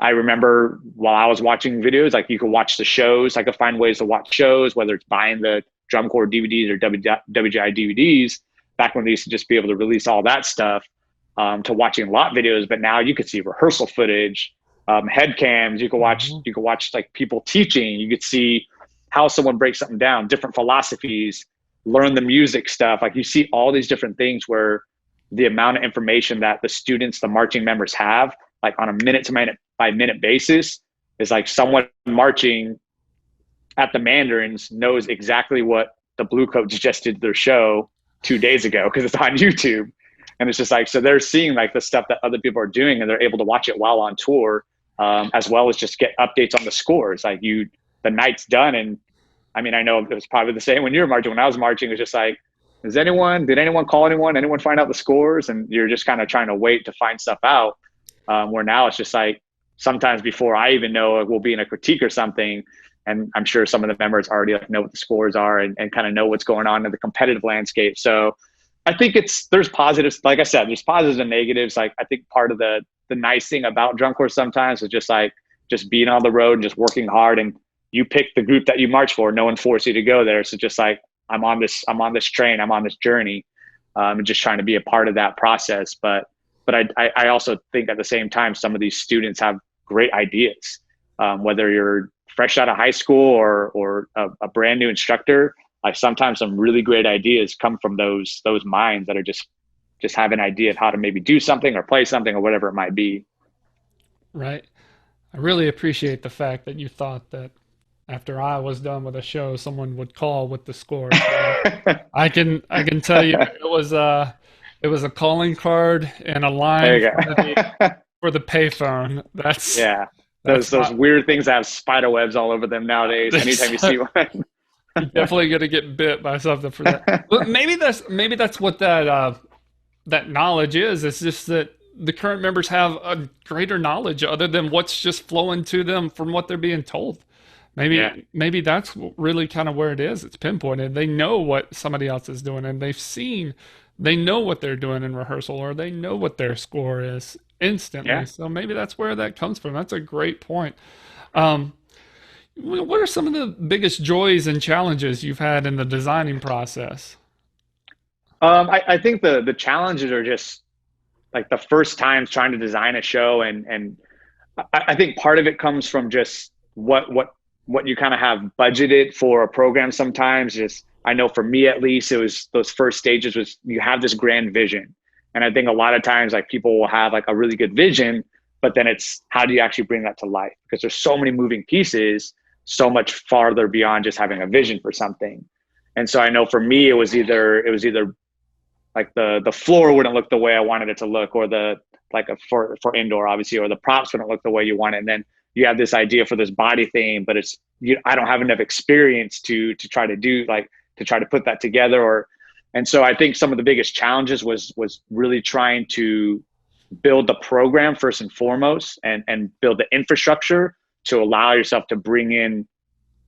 I remember while I was watching videos, like, you could watch the shows. I could find ways to watch shows, whether it's buying the drum corps DVDs or WGI DVDs, back when they used to just be able to release all that stuff, to watching lot videos. But now you could see rehearsal footage, head cams. You could watch like people teaching. You could see how someone breaks something down, different philosophies, learn the music stuff. Like, you see all these different things where the amount of information that the students, the marching members have, like on a minute to minute by minute basis, is like someone marching at the Mandarins knows exactly what the Blue Coats just did their show 2 days ago, because it's on YouTube. And it's just like, so they're seeing like the stuff that other people are doing, and they're able to watch it while on tour, as well as just get updates on the scores. Like, the night's done. And I mean, I know it was probably the same when you were marching. When I was marching, it was just like, did anyone call anyone? Anyone find out the scores? And you're just kind of trying to wait to find stuff out. Where now it's just like, sometimes before I even know, we'll be in a critique or something, and I'm sure some of the members already like know what the scores are, and kind of know what's going on in the competitive landscape. So I think there's positives. Like I said, there's positives and negatives. Like, I think part of the nice thing about drum corps sometimes is just being on the road and just working hard, and you pick the group that you march for. No one forced you to go there. So just like, I'm on this train, I'm on this journey, and just trying to be a part of that process. But I also think at the same time, some of these students have great ideas, whether you're fresh out of high school or a brand new instructor. Like, sometimes some really great ideas come from those minds that are just have an idea of how to maybe do something or play something or whatever it might be. Right. I really appreciate the fact that you thought that after I was done with a show, someone would call with the score. So I can tell you, it was a calling card and a line for the payphone. That's those weird things that have spider webs all over them nowadays. Anytime you see one, you're definitely gonna get bit by something for that. But maybe that's what that knowledge is. It's just that the current members have a greater knowledge other than what's just flowing to them from what they're being told. Maybe that's really kind of where it is. It's pinpointed. They know what somebody else is doing, and they know what they're doing in rehearsal, or they know what their score is instantly. Yeah. So maybe that's where that comes from. That's a great point. What are some of the biggest joys and challenges you've had in the designing process? I think the challenges are just like the first times trying to design a show, and I think part of it comes from just what you kind of have budgeted for a program. Sometimes, just, I know for me at least, it was those first stages was you have this grand vision. And I think a lot of times, like, people will have like a really good vision, but then it's how do you actually bring that to life? Because there's so many moving pieces, so much farther beyond just having a vision for something. And so I know for me, it was either like the floor wouldn't look the way I wanted it to look, or for indoor, obviously, or the props wouldn't look the way you want it. And then you have this idea for this body theme, but I don't have enough experience to try to put that together. And so I think some of the biggest challenges was really trying to build the program first and foremost, and build the infrastructure to allow yourself to bring in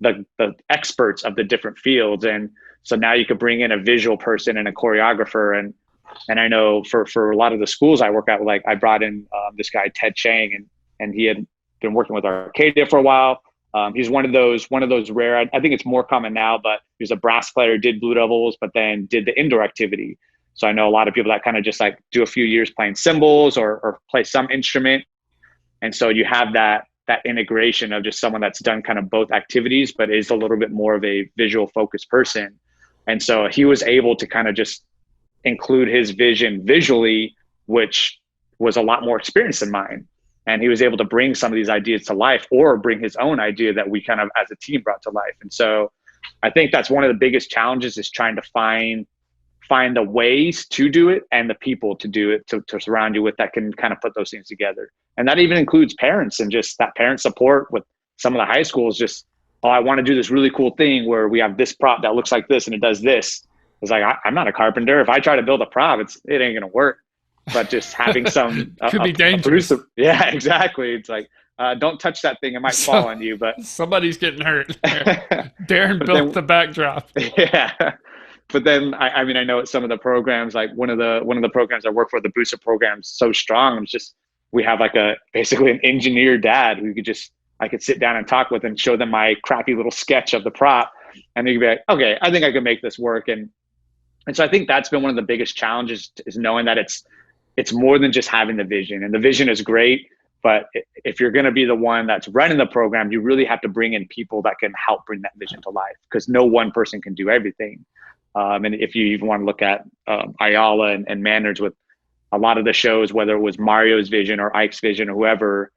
the experts of the different fields. And so now you could bring in a visual person and a choreographer. And I know for a lot of the schools I work at, like, I brought in this guy, Ted Chang, and he had been working with Arcadia for a while. He's one of those rare, I think it's more common now, but he was a brass player, did Blue Devils, but then did the indoor activity. So I know a lot of people that kind of just like do a few years playing cymbals or play some instrument. And so you have that integration of just someone that's done kind of both activities, but is a little bit more of a visual focused person. And so he was able to kind of just include his vision visually, which was a lot more experience than mine. And he was able to bring some of these ideas to life, or bring his own idea that we kind of as a team brought to life. And so I think that's one of the biggest challenges, is trying to find the ways to do it and the people to do it, to surround you with, that can kind of put those things together. And that even includes parents, and just that parent support with some of the high schools. Just, oh, I want to do this really cool thing where we have this prop that looks like this and it does this. It's like, I'm not a carpenter. If I try to build a prop, it ain't going to work. But just having some could be dangerous. Yeah, exactly. It's like, don't touch that thing. It might fall on you, but somebody's getting hurt. Darren built the backdrop. Yeah. But then, I mean, I know some of the programs, like one of the programs I work for, the booster program, is so strong. It's just, we have like basically an engineer dad who I could sit down and talk with and show them my crappy little sketch of the prop, and they could be like, okay, I think I can make this work. And so I think that's been one of the biggest challenges, is knowing that it's more than just having the vision. And the vision is great, but if you're going to be the one that's running the program, you really have to bring in people that can help bring that vision to life, because no one person can do everything. And if you even want to look at Ayala and Manners, with a lot of the shows, whether it was Mario's vision or Ike's vision or whoever,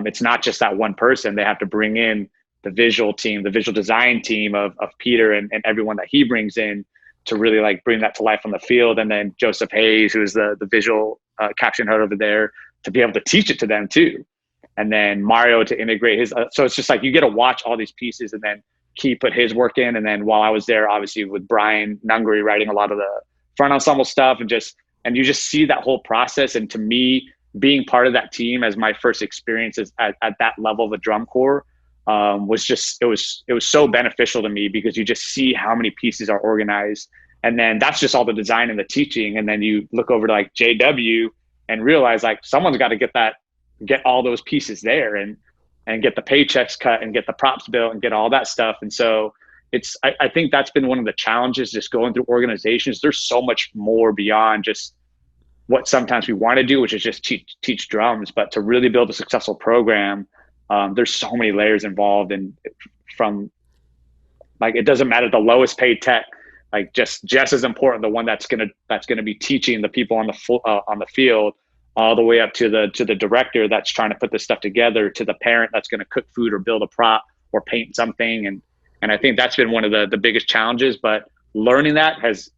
it's not just that one person. They have to bring in the visual team, the visual design team of Peter and everyone that he brings in to really like bring that to life on the field. And then Joseph Hayes, who's the visual caption head over there, to be able to teach it to them too. And then Mario to integrate his. So it's just like, you get to watch all these pieces, and then he put his work in. And then while I was there, obviously with Brian Nungary writing a lot of the front ensemble stuff, and you just see that whole process. And to me, being part of that team as my first experiences at that level of a drum corps was just, it was so beneficial to me, because you just see how many pieces are organized. And then that's just all the design and the teaching. And then you look over to like JW and realize like someone's got to get all those pieces there and get the paychecks cut and get the props built and get all that stuff. And so I think that's been one of the challenges, just going through organizations. There's so much more beyond just what sometimes we want to do, which is just teach drums, but to really build a successful program, there's so many layers involved. And from like, it doesn't matter the lowest paid tech, like just as important, the one that's gonna be teaching the people on the field, all the way up to the director that's trying to put this stuff together, to the parent that's going to cook food or build a prop or paint something. And I think that's been one of the biggest challenges, but learning that has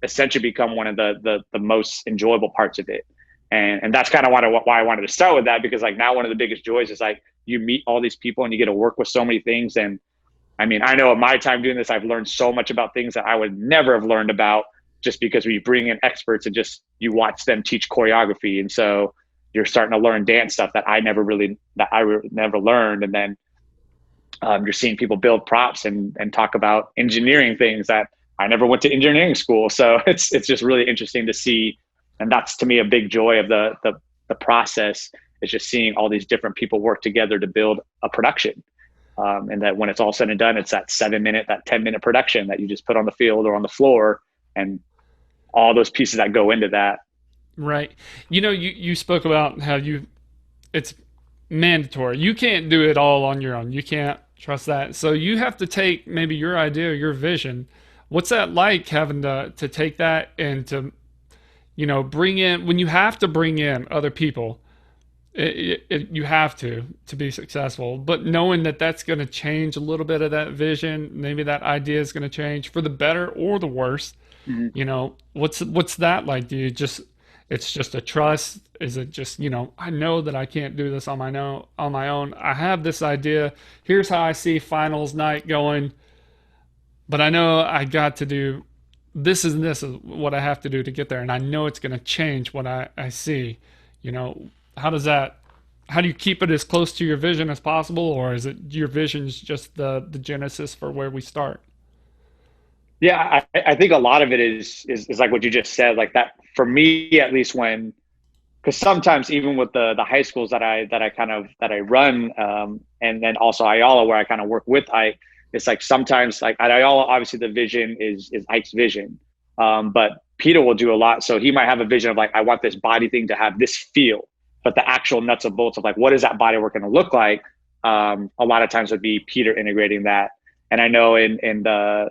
essentially become one of the most enjoyable parts of it. And that's kind of why I wanted to start with that, because like now one of the biggest joys is like, you meet all these people and you get to work with so many things. And I mean, I know in my time doing this, I've learned so much about things that I would never have learned about, just because we bring in experts and just you watch them teach choreography. And so you're starting to learn dance stuff that I never learned. And then you're seeing people build props and talk about engineering things that I never went to engineering school. So it's just really interesting to see. And that's to me a big joy of the process, is just seeing all these different people work together to build a production. And that when it's all said and done, it's that 7-minute, that 10-minute production that you just put on the field or on the floor, and all those pieces that go into that. Right. You spoke about how it's mandatory. You can't do it all on your own. You can't trust that. So you have to take maybe your idea or your vision. What's that like, having to take that and to, bring in, when you have to bring in other people, you have to be successful, but knowing that that's going to change a little bit of that vision, maybe that idea is going to change for the better or the worse. Mm-hmm. What's that like? It's just a trust? Is it just, I know that I can't do this on my own. I have this idea. Here's how I see finals night going, but I know I got to do this is what I have to do to get there. And I know it's going to change what I see. How do you keep it as close to your vision as possible? Or is it your vision's just the genesis for where we start? Yeah, I think a lot of it is like what you just said, like that for me, at least, because sometimes even with the high schools that I run, and then also Ayala, where I kind of work with Ike, it's like sometimes like at Ayala, obviously the vision is Ike's vision, but Peter will do a lot. So he might have a vision of like, I want this body thing to have this feel but the actual nuts and bolts of like, what is that body work going to look like? A lot of times would be Peter integrating that. And I know in the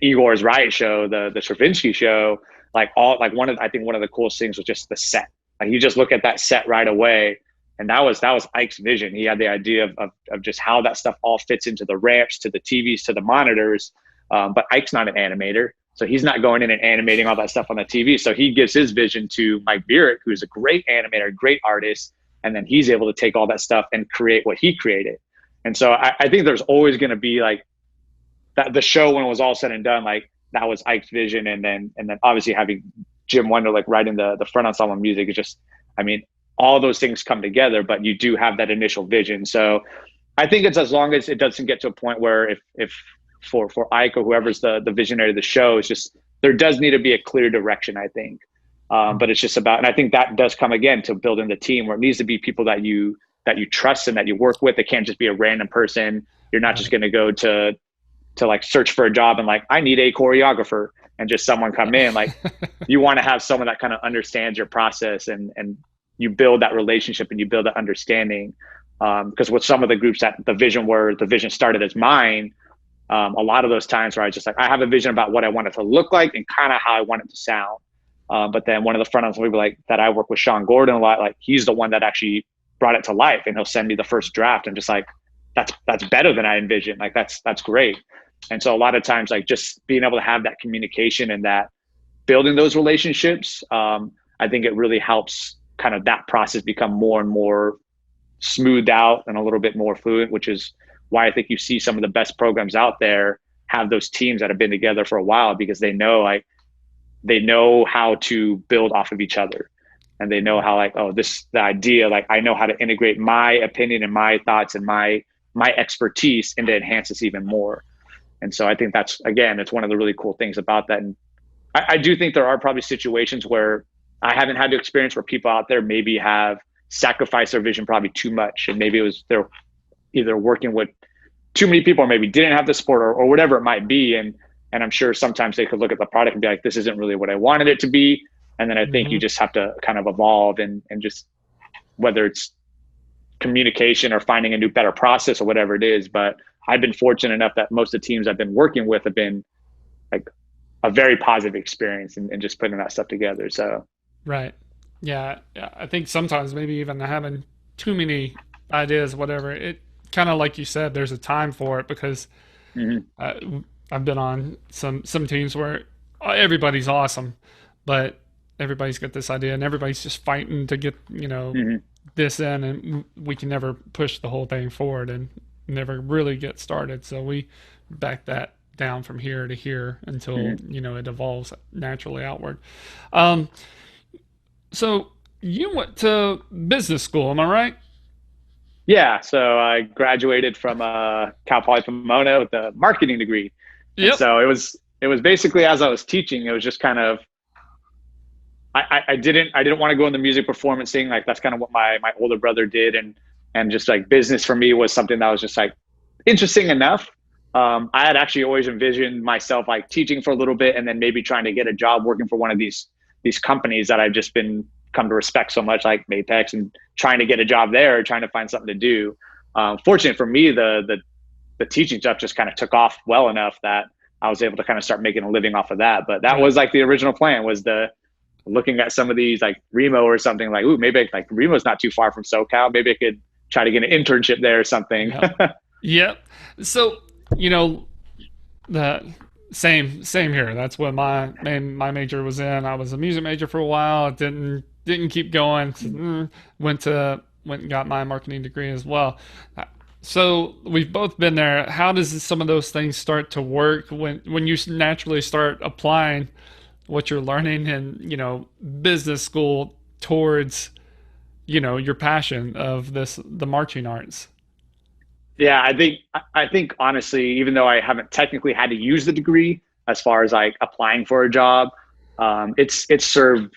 Igor's Riot show, the Stravinsky show, like I think one of the coolest things was just the set. Like you just look at that set right away. And that was Ike's vision. He had the idea of just how that stuff all fits into the ramps, to the TVs, to the monitors. But Ike's not an animator. So he's not going in and animating all that stuff on the TV. So he gives his vision to Mike Bierick, who's a great animator, great artist. And then he's able to take all that stuff and create what he created. And so I think there's always going to be like that. The show, when it was all said and done, like that was Ike's vision. And then obviously having Jim Wendell like writing the front ensemble music is just, I mean, all those things come together, but you do have that initial vision. So I think it's as long as it doesn't get to a point where if for Ike or whoever's the visionary of the show, it's just, there does need to be a clear direction, I think. But it's just about, and I think that does come again to building the team, where it needs to be people that you trust and that you work with. It can't just be a random person. You're not just going to go to like search for a job and like, I need a choreographer and just someone come in. Like you want to have someone that kind of understands your process and you build that relationship and you build that understanding. Because with some of the groups that the vision started as mine, a lot of those times where I just like, I have a vision about what I want it to look like and kind of how I want it to sound. But then one of the front ends people like that I work with Sean Gordon a lot, like he's the one that actually brought it to life, and he'll send me the first draft and just like, that's better than I envisioned. Like that's great. And so a lot of times, like just being able to have that communication and that building those relationships, I think it really helps kind of that process become more and more smoothed out and a little bit more fluid, which is why I think you see some of the best programs out there have those teams that have been together for a while, because they know how to build off of each other. And they know how like, oh, the idea, like I know how to integrate my opinion and my thoughts and my expertise and to enhance this even more. And so I think that's one of the really cool things about that. And I do think there are probably situations where I haven't had to experience where people out there maybe have sacrificed their vision probably too much. And maybe it was they're either working with too many people or maybe didn't have the support or whatever it might be. And I'm sure sometimes they could look at the product and be like, this isn't really what I wanted it to be. And then I think you just have to kind of evolve and just, whether it's communication or finding a new, better process or whatever it is. But I've been fortunate enough that most of the teams I've been working with have been like a very positive experience and just putting that stuff together. So. Right. Yeah. I think sometimes maybe even having too many ideas, whatever, it kind of, like you said, there's a time for it, because I've been on some teams where everybody's awesome, but everybody's got this idea and everybody's just fighting to get, this in, and we can never push the whole thing forward and never really get started. So we back that down from here to here until, it evolves naturally outward. So you went to business school, am I right? Yeah. So I graduated from Cal Poly Pomona with a marketing degree. Yep. And so it was basically, as I was teaching, it was just kind of, I didn't want to go in the music performance thing. Like that's kind of what my older brother did. And just like business for me was something that was just like interesting enough. I had actually always envisioned myself like teaching for a little bit and then maybe trying to get a job working for one of these companies that I've just come to respect so much, like Mapex, and trying to get a job there, trying to find something to do. Fortunate for me, the teaching stuff just kind of took off well enough that I was able to kind of start making a living off of that. But that was like the original plan, was looking at some of these like Remo or something, like, ooh, maybe like Remo's not too far from SoCal. Maybe I could try to get an internship there or something. Yep. So, the same here. That's what my major was in. I was a music major for a while. It didn't keep going. Went and got my marketing degree as well. So we've both been there. How does some of those things start to work when you naturally start applying what you're learning in, business school towards, your passion of the marching arts? Yeah, I think honestly, even though I haven't technically had to use the degree as far as like applying for a job, it's served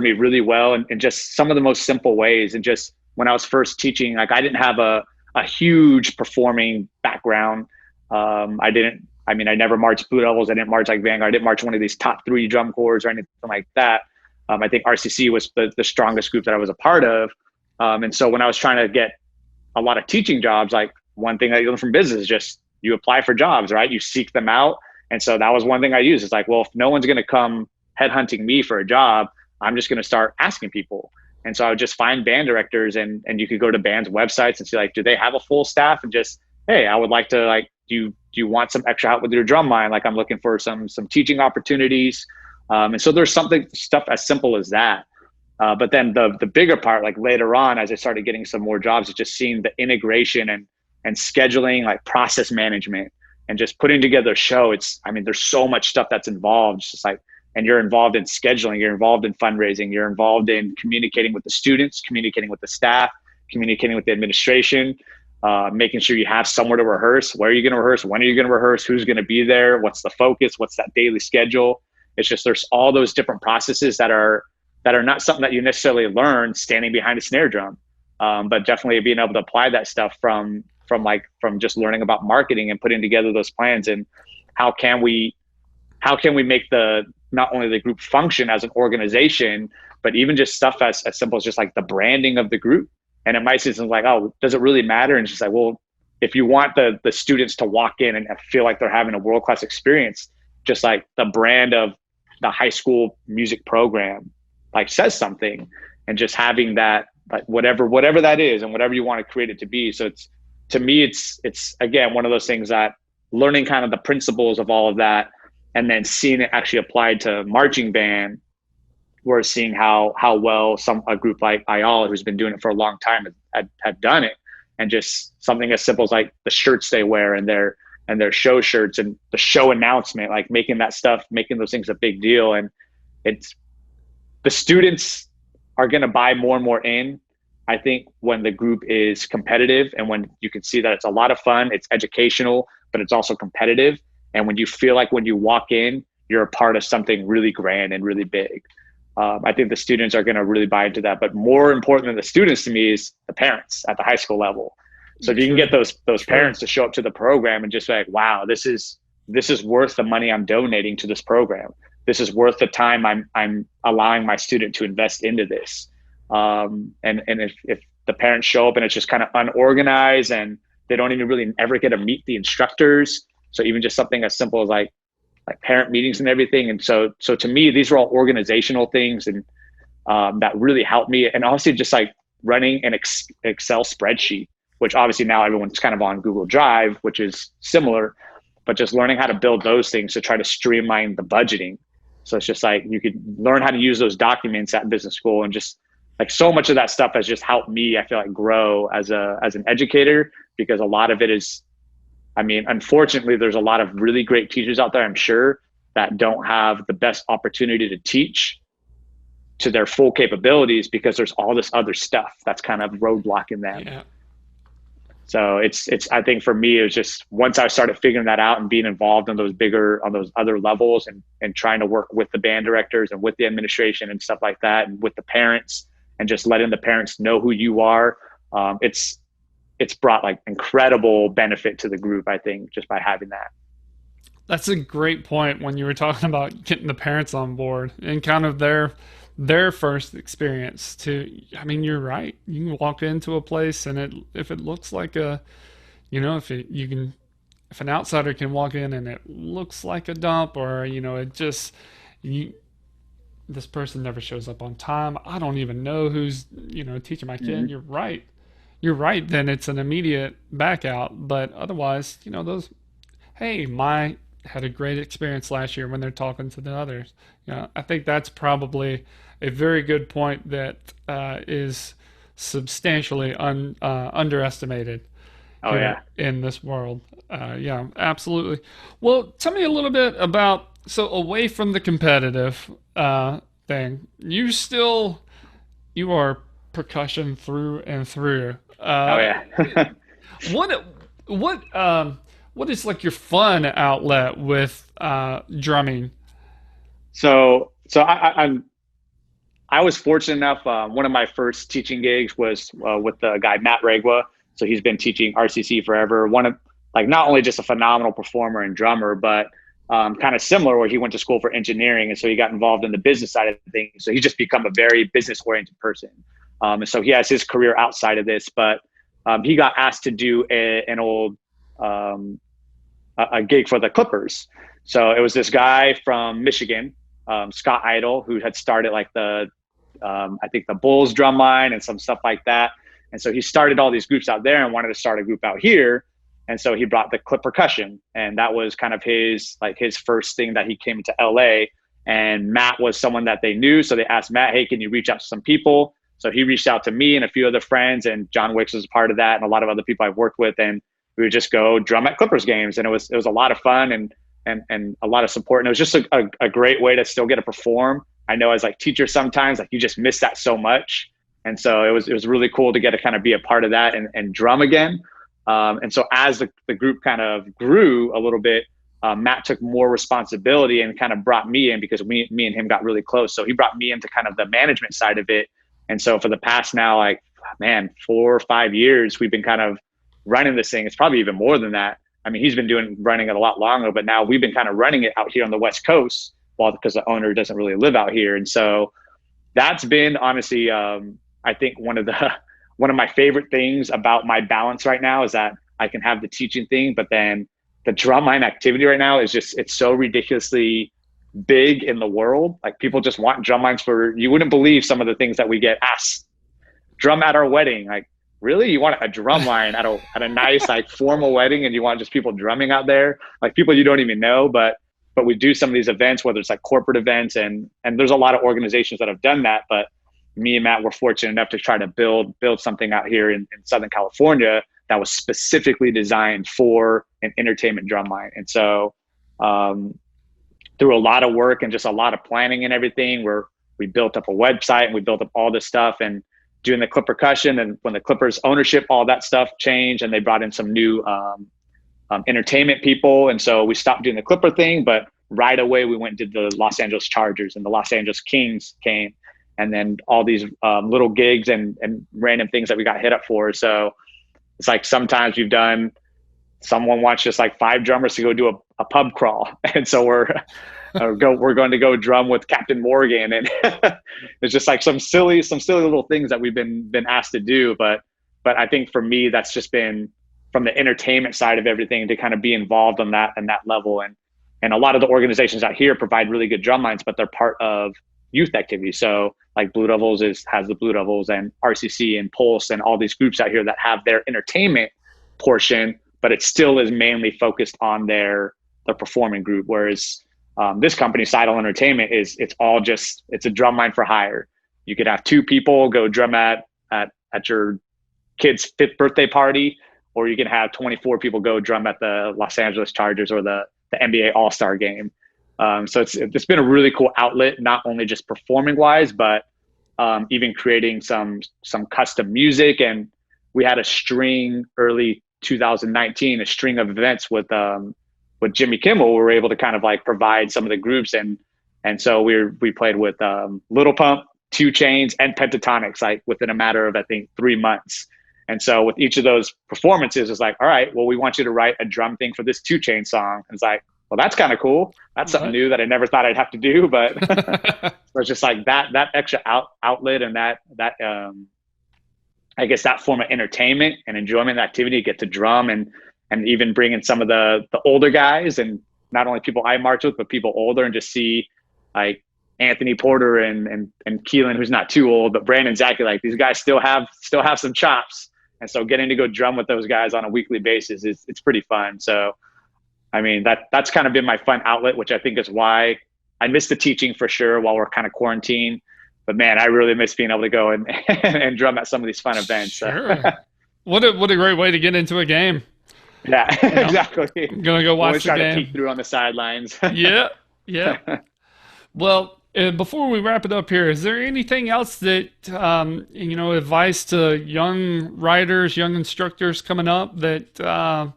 me really well in just some of the most simple ways. And just when I was first teaching, like I didn't have a huge performing background. I never marched Blue Devils. I didn't march like Vanguard. I didn't march one of these top 3 drum corps or anything like that. I think RCC was the strongest group that I was a part of. And so when I was trying to get a lot of teaching jobs, like one thing I learned from business is just you apply for jobs, right? You seek them out. And so that was one thing I used. It's like, well, if no one's going to come headhunting me for a job, I'm just going to start asking people. And so I would just find band directors, and you could go to bands' websites and see, like, do they have a full staff? And just, hey, I would like to, like, do you want some extra help with your drum line? Like, I'm looking for some teaching opportunities. And so there's stuff as simple as that. But then the bigger part, like later on, as I started getting some more jobs, is just seeing the integration and scheduling, like process management, and just putting together a show. There's so much stuff that's involved. It's just like, and you're involved in scheduling, you're involved in fundraising, you're involved in communicating with the students, communicating with the staff, communicating with the administration, making sure you have somewhere to rehearse. Where are you going to rehearse? When are you going to rehearse? Who's going to be there? What's the focus? What's that daily schedule? It's just, there's all those different processes that are not something that you necessarily learn standing behind a snare drum. But definitely being able to apply that stuff from just learning about marketing and putting together those plans, and how can we make not only the group function as an organization, but even just stuff as simple as just like the branding of the group. And it might seem like, oh, does it really matter? And it's just like, well, if you want the students to walk in and feel like they're having a world-class experience, just like the brand of the high school music program, like, says something, and just having that, like, whatever that is and whatever you want to create it to be. So to me, it's again, one of those things that learning kind of the principles of all of that, and then seeing it actually applied to marching band, we're seeing how well a group like Ayala, who's been doing it for a long time, had done it. And just something as simple as like the shirts they wear and their show shirts and the show announcement, like making those things a big deal. And the students are going to buy more and more in, I think, when the group is competitive, and when you can see that it's a lot of fun, it's educational, but it's also competitive. And when you feel like when you walk in, you're a part of something really grand and really big. I think the students are going to really buy into that. But more important than the students to me is the parents at the high school level. So if you can get those parents to show up to the program and just be like, wow, this is worth the money I'm donating to this program. This is worth the time I'm allowing my student to invest into this. And if the parents show up and it's just kind of unorganized and they don't even really ever get to meet the instructors. So even just something as simple as like parent meetings and everything. And so to me, these are all organizational things, and that really helped me. And also just like running an Excel spreadsheet, which obviously now everyone's kind of on Google Drive, which is similar, but just learning how to build those things to try to streamline the budgeting. So it's just like, you could learn how to use those documents at business school, and just like so much of that stuff has just helped me, I feel like, grow as an educator, because a lot of it is, unfortunately, there's a lot of really great teachers out there, I'm sure, that don't have the best opportunity to teach to their full capabilities, because there's all this other stuff that's kind of roadblocking them. Yeah. So it's I think for me, it was just once I started figuring that out and being involved on those other levels, and trying to work with the band directors and with the administration and stuff like that, and with the parents, and just letting the parents know who you are. It's brought like incredible benefit to the group, I think, just by having that. That's a great point when you were talking about getting the parents on board and kind of their first experience to, you're right. You can walk into a place, and if it looks like if an outsider can walk in and it looks like a dump, or, this person never shows up on time, I don't even know who's, teaching my kid. Mm-hmm. You're right. Then it's an immediate back out. But otherwise, my had a great experience last year when they're talking to the others. I think that's probably a very good point that is substantially underestimated. Oh yeah, in this world. Yeah, absolutely. Well, tell me a little bit about, so away from the competitive thing, you are percussion through and through. oh yeah. What is like your fun outlet with drumming? So I was fortunate enough. One of my first teaching gigs was with the guy Matt Regua. So he's been teaching RCC forever. One of, like, not only just a phenomenal performer and drummer, but kind of similar, where he went to school for engineering, and so he got involved in the business side of things. So he's just become a very business oriented person. And so he has his career outside of this, but he got asked to do an old a gig for the Clippers. So it was this guy from Michigan, Scott Idle, who had started like the I think the Bulls drum line and some stuff like that. And so he started all these groups out there and wanted to start a group out here. And so he brought the clip percussion, and that was kind of his first thing that he came to LA. And Matt was someone that they knew, so they asked Matt, "Hey, can you reach out to some people?" So he reached out to me and a few other friends, and John Wicks was a part of that, and a lot of other people I've worked with, and we would just go drum at Clippers games, and it was a lot of fun and a lot of support, and it was just a great way to still get to perform. I know as like teachers sometimes like you just miss that so much, and so it was really cool to get to kind of be a part of that and drum again. And so as the group kind of grew a little bit, Matt took more responsibility and kind of brought me in, because me and him got really close. So he brought me into kind of the management side of it. And so for the past now, like, man, 4 or 5 years, we've been kind of running this thing. It's probably even more than that. I mean, he's been running it a lot longer, but now we've been kind of running it out here on the West Coast, because the owner doesn't really live out here. And so that's been honestly, I think one of my favorite things about my balance right now is that I can have the teaching thing, but then the drumline activity right now is just, it's so ridiculously big in the world. Like people just want drumlines for, you wouldn't believe some of the things that we get asked. Drum at our wedding. Like, really? You want a drum line at a nice, like formal wedding, and you want just people drumming out there? Like people you don't even know, but we do some of these events, whether it's like corporate events, and there's a lot of organizations that have done that, but me and Matt were fortunate enough to try to build something out here in Southern California that was specifically designed for an entertainment drum line. And so through a lot of work and just a lot of planning and everything, we built up a website and we built up all this stuff, and doing the clip percussion. And when the Clippers ownership, all that stuff changed, and they brought in some new entertainment people. And so we stopped doing the Clipper thing, but right away we went and did the Los Angeles Chargers, and the Los Angeles Kings came. And then all these little gigs and random things that we got hit up for. So it's like sometimes someone wants just like 5 drummers to go do a pub crawl. And so we're going to go drum with Captain Morgan. And it's just like some silly little things that we've been asked to do. But I think for me, that's just been from the entertainment side of everything to kind of be involved on that level. And a lot of the organizations out here provide really good drum lines, but they're part of youth activities. So like Blue Devils has the Blue Devils, and RCC and Pulse and all these groups out here that have their entertainment portion, but it still is mainly focused on their performing group. Whereas this company, Sidle Entertainment, it's a drum line for hire. You could have 2 people go drum at your kid's 5th birthday party, or you can have 24 people go drum at the Los Angeles Chargers or the NBA All-Star game. So it's been a really cool outlet, not only just performing wise, but even creating some custom music. And we had a string early 2019, a string of events with Jimmy Kimmel. We were able to kind of like provide some of the groups, and so we played with Little Pump, 2 Chainz, and Pentatonics, like within a matter of I think 3 months. And so with each of those performances, it's like, all right, well, we want you to write a drum thing for this 2 Chainz song. And it's like, well, that's kind of cool. That's something new that I never thought I'd have to do, but it's just like that extra outlet and that I guess that form of entertainment and enjoyment activity, get to drum and even bring in some of the older guys, and not only people I march with, but people older, and just see like Anthony Porter and Keelan, who's not too old, but Brandon Zachy, like these guys still have some chops. And so getting to go drum with those guys on a weekly basis it's pretty fun. So I mean, that's kind of been my fun outlet, which I think is why I miss the teaching for sure while we're kind of quarantined. But man, I really miss being able to go and drum at some of these fun events. Sure. What a great way to get into a game. Yeah, exactly. I'm gonna go watch the game. Try to peek through on the sidelines. Yeah. Well, before we wrap it up here, is there anything else that advice to young riders, young instructors coming up that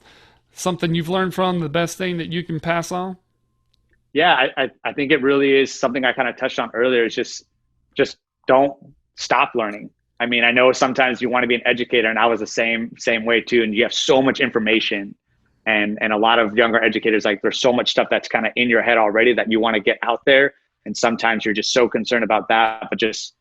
something you've learned from, the best thing that you can pass on? Yeah, I think it really is something I kind of touched on earlier. It's just don't stop learning. I mean, I know sometimes you want to be an educator, and I was the same way too. And you have so much information, And a lot of younger educators, like there's so much stuff that's kind of in your head already that you want to get out there. And sometimes you're just so concerned about that, but just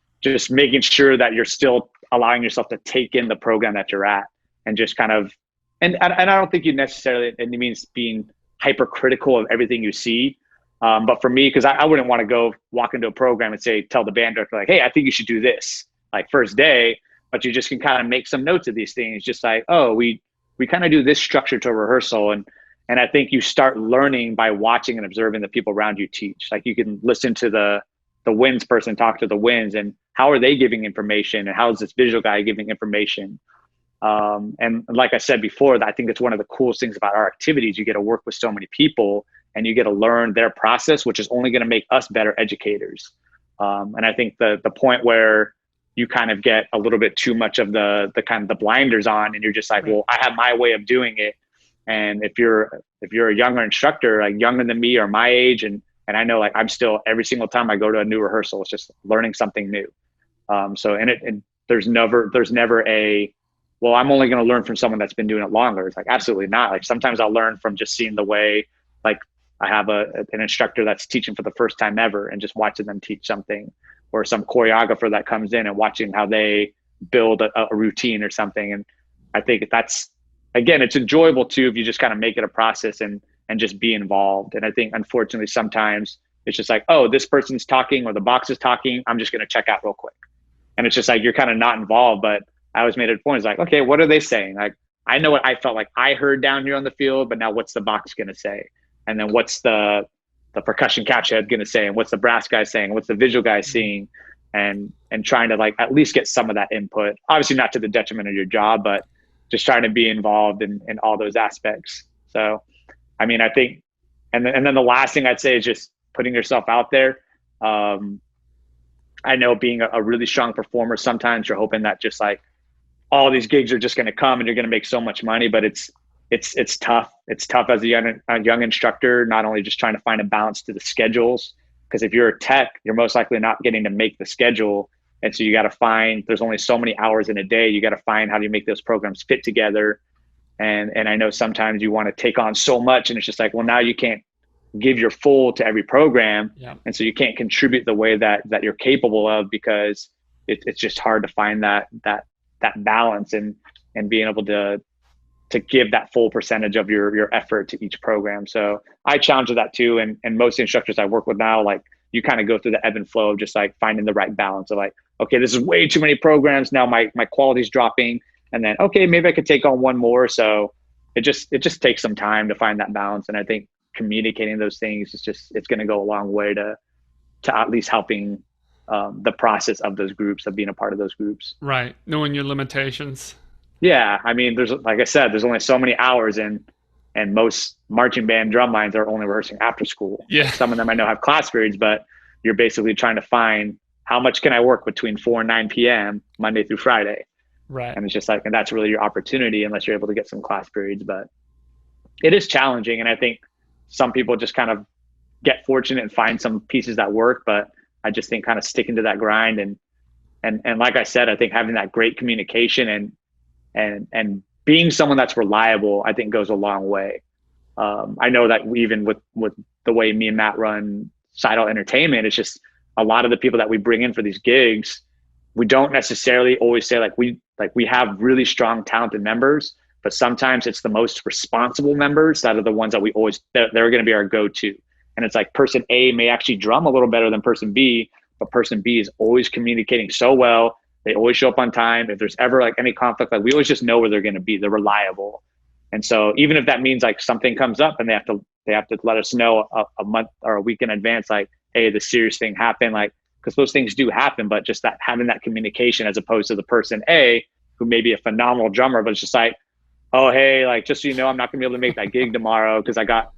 making sure that you're still allowing yourself to take in the program that you're at and just kind of, and I don't think you necessarily, and it means being hypercritical of everything you see. But for me, because I wouldn't want to go walk into a program and say, tell the band director, like, hey, I think you should do this, like first day, but you just can kind of make some notes of these things, just like, oh, we kind of do this structure to a rehearsal. And I think you start learning by watching and observing the people around you teach. Like you can listen to the winds person talk to the winds, and how are they giving information, and how is this visual guy giving information. And like I said before, I think it's one of the coolest things about our activities. You get to work with so many people and you get to learn their process, which is only going to make us better educators. And I think the point where you kind of get a little bit too much of the kind of the blinders on, and you're just like, well, I have my way of doing it. And if you're a younger instructor, like younger than me or my age, and I know like I'm still, every single time I go to a new rehearsal, it's just learning something new. And there's never a, well, I'm only going to learn from someone that's been doing it longer. It's like, absolutely not. Like sometimes I'll learn from just seeing the way, like I have an instructor that's teaching for the first time ever and just watching them teach something, or some choreographer that comes in and watching how they build a routine or something. And I think that's, again, it's enjoyable too, if you just kind of make it a process and just be involved. And I think unfortunately, sometimes it's just like, oh, this person's talking or the box is talking, I'm just going to check out real quick. And it's just like, you're kind of not involved, but I always made it a point. It's like, okay, what are they saying? Like, I know what I felt like I heard down here on the field, but now what's the box going to say? And then what's the percussion catch head going to say? And what's the brass guy saying? What's the visual guy seeing? And trying to like at least get some of that input, obviously not to the detriment of your job, but just trying to be involved in all those aspects. So, I mean, I think, and then the last thing I'd say is just putting yourself out there. I know being a really strong performer, sometimes you're hoping that just like all these gigs are just going to come and you're going to make so much money, but it's tough. It's tough as a young instructor, not only just trying to find a balance to the schedules, because if you're a tech, you're most likely not getting to make the schedule. And so you got to find, there's only so many hours in a day. You got to find how do you make those programs fit together. And I know sometimes you want to take on so much and it's just like, well, now you can't give your full to every program. Yeah. And so you can't contribute the way that you're capable of, because it's just hard to find that balance and being able to give that full percentage of your effort to each program. So I challenge that too. And most instructors I work with now, like you kind of go through the ebb and flow of just like finding the right balance of like, okay, this is way too many programs. Now my quality's dropping. And then, okay, maybe I could take on one more. So it just takes some time to find that balance. And I think communicating those things it's going to go a long way to at least helping the process of those groups, of being a part of those groups. Right. Knowing your limitations. Yeah. I mean, like I said, there's only so many hours and most marching band drum lines are only rehearsing after school. Yeah. Some of them I know have class periods, but you're basically trying to find how much can I work between 4 and 9 p.m. Monday through Friday. Right. And it's just like, and that's really your opportunity unless you're able to get some class periods, but it is challenging. And I think some people just kind of get fortunate and find some pieces that work, but I just think kind of sticking to that grind and like I said, I think having that great communication and being someone that's reliable, I think goes a long way. I know that even with the way me and Matt run Sidle Entertainment, it's just a lot of the people that we bring in for these gigs, we don't necessarily always say like we have really strong, talented members, but sometimes it's the most responsible members that are the ones that they're going to be our go-to. And it's like person A may actually drum a little better than person B, but person B is always communicating so well. They always show up on time. If there's ever like any conflict, like we always just know where they're going to be. They're reliable. And so even if that means like something comes up and they have to let us know a month or a week in advance, like, hey, this serious thing happened, like, because those things do happen, but just that having that communication as opposed to the person A who may be a phenomenal drummer, but it's just like, oh, hey, like, just so you know, I'm not gonna be able to make that gig tomorrow because I got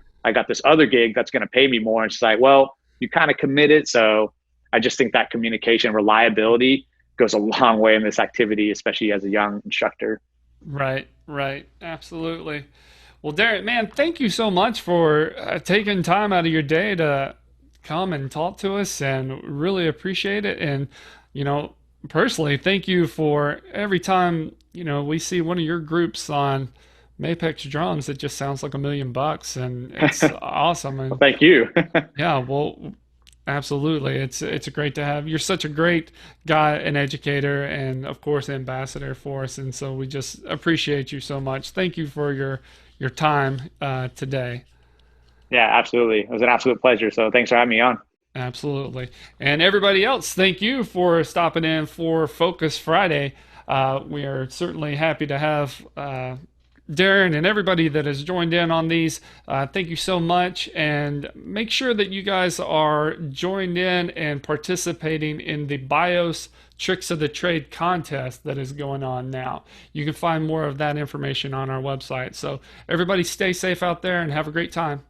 this other gig that's gonna pay me more. And it's like, well, you kind of committed. So I just think that communication reliability goes a long way in this activity, especially as a young instructor. Right. Absolutely. Well, Darren, man, thank you so much for taking time out of your day to come and talk to us, and really appreciate it. And, personally, thank you for every time, we see one of your groups on Mapex drums, it just sounds like $1,000,000, and it's awesome. Well, And thank you. yeah, well, absolutely. It's great to have. You're such a great guy, an educator, and of course, ambassador for us. And so we just appreciate you so much. Thank you for your time today. Yeah, absolutely. It was an absolute pleasure. So thanks for having me on. Absolutely. And everybody else, thank you for stopping in for Focus Friday. We are certainly happy to have Darren and everybody that has joined in on these. Thank you so much. And make sure that you guys are joined in and participating in the BIOS Tricks of the Trade contest that is going on now. You can find more of that information on our website. So everybody stay safe out there and have a great time.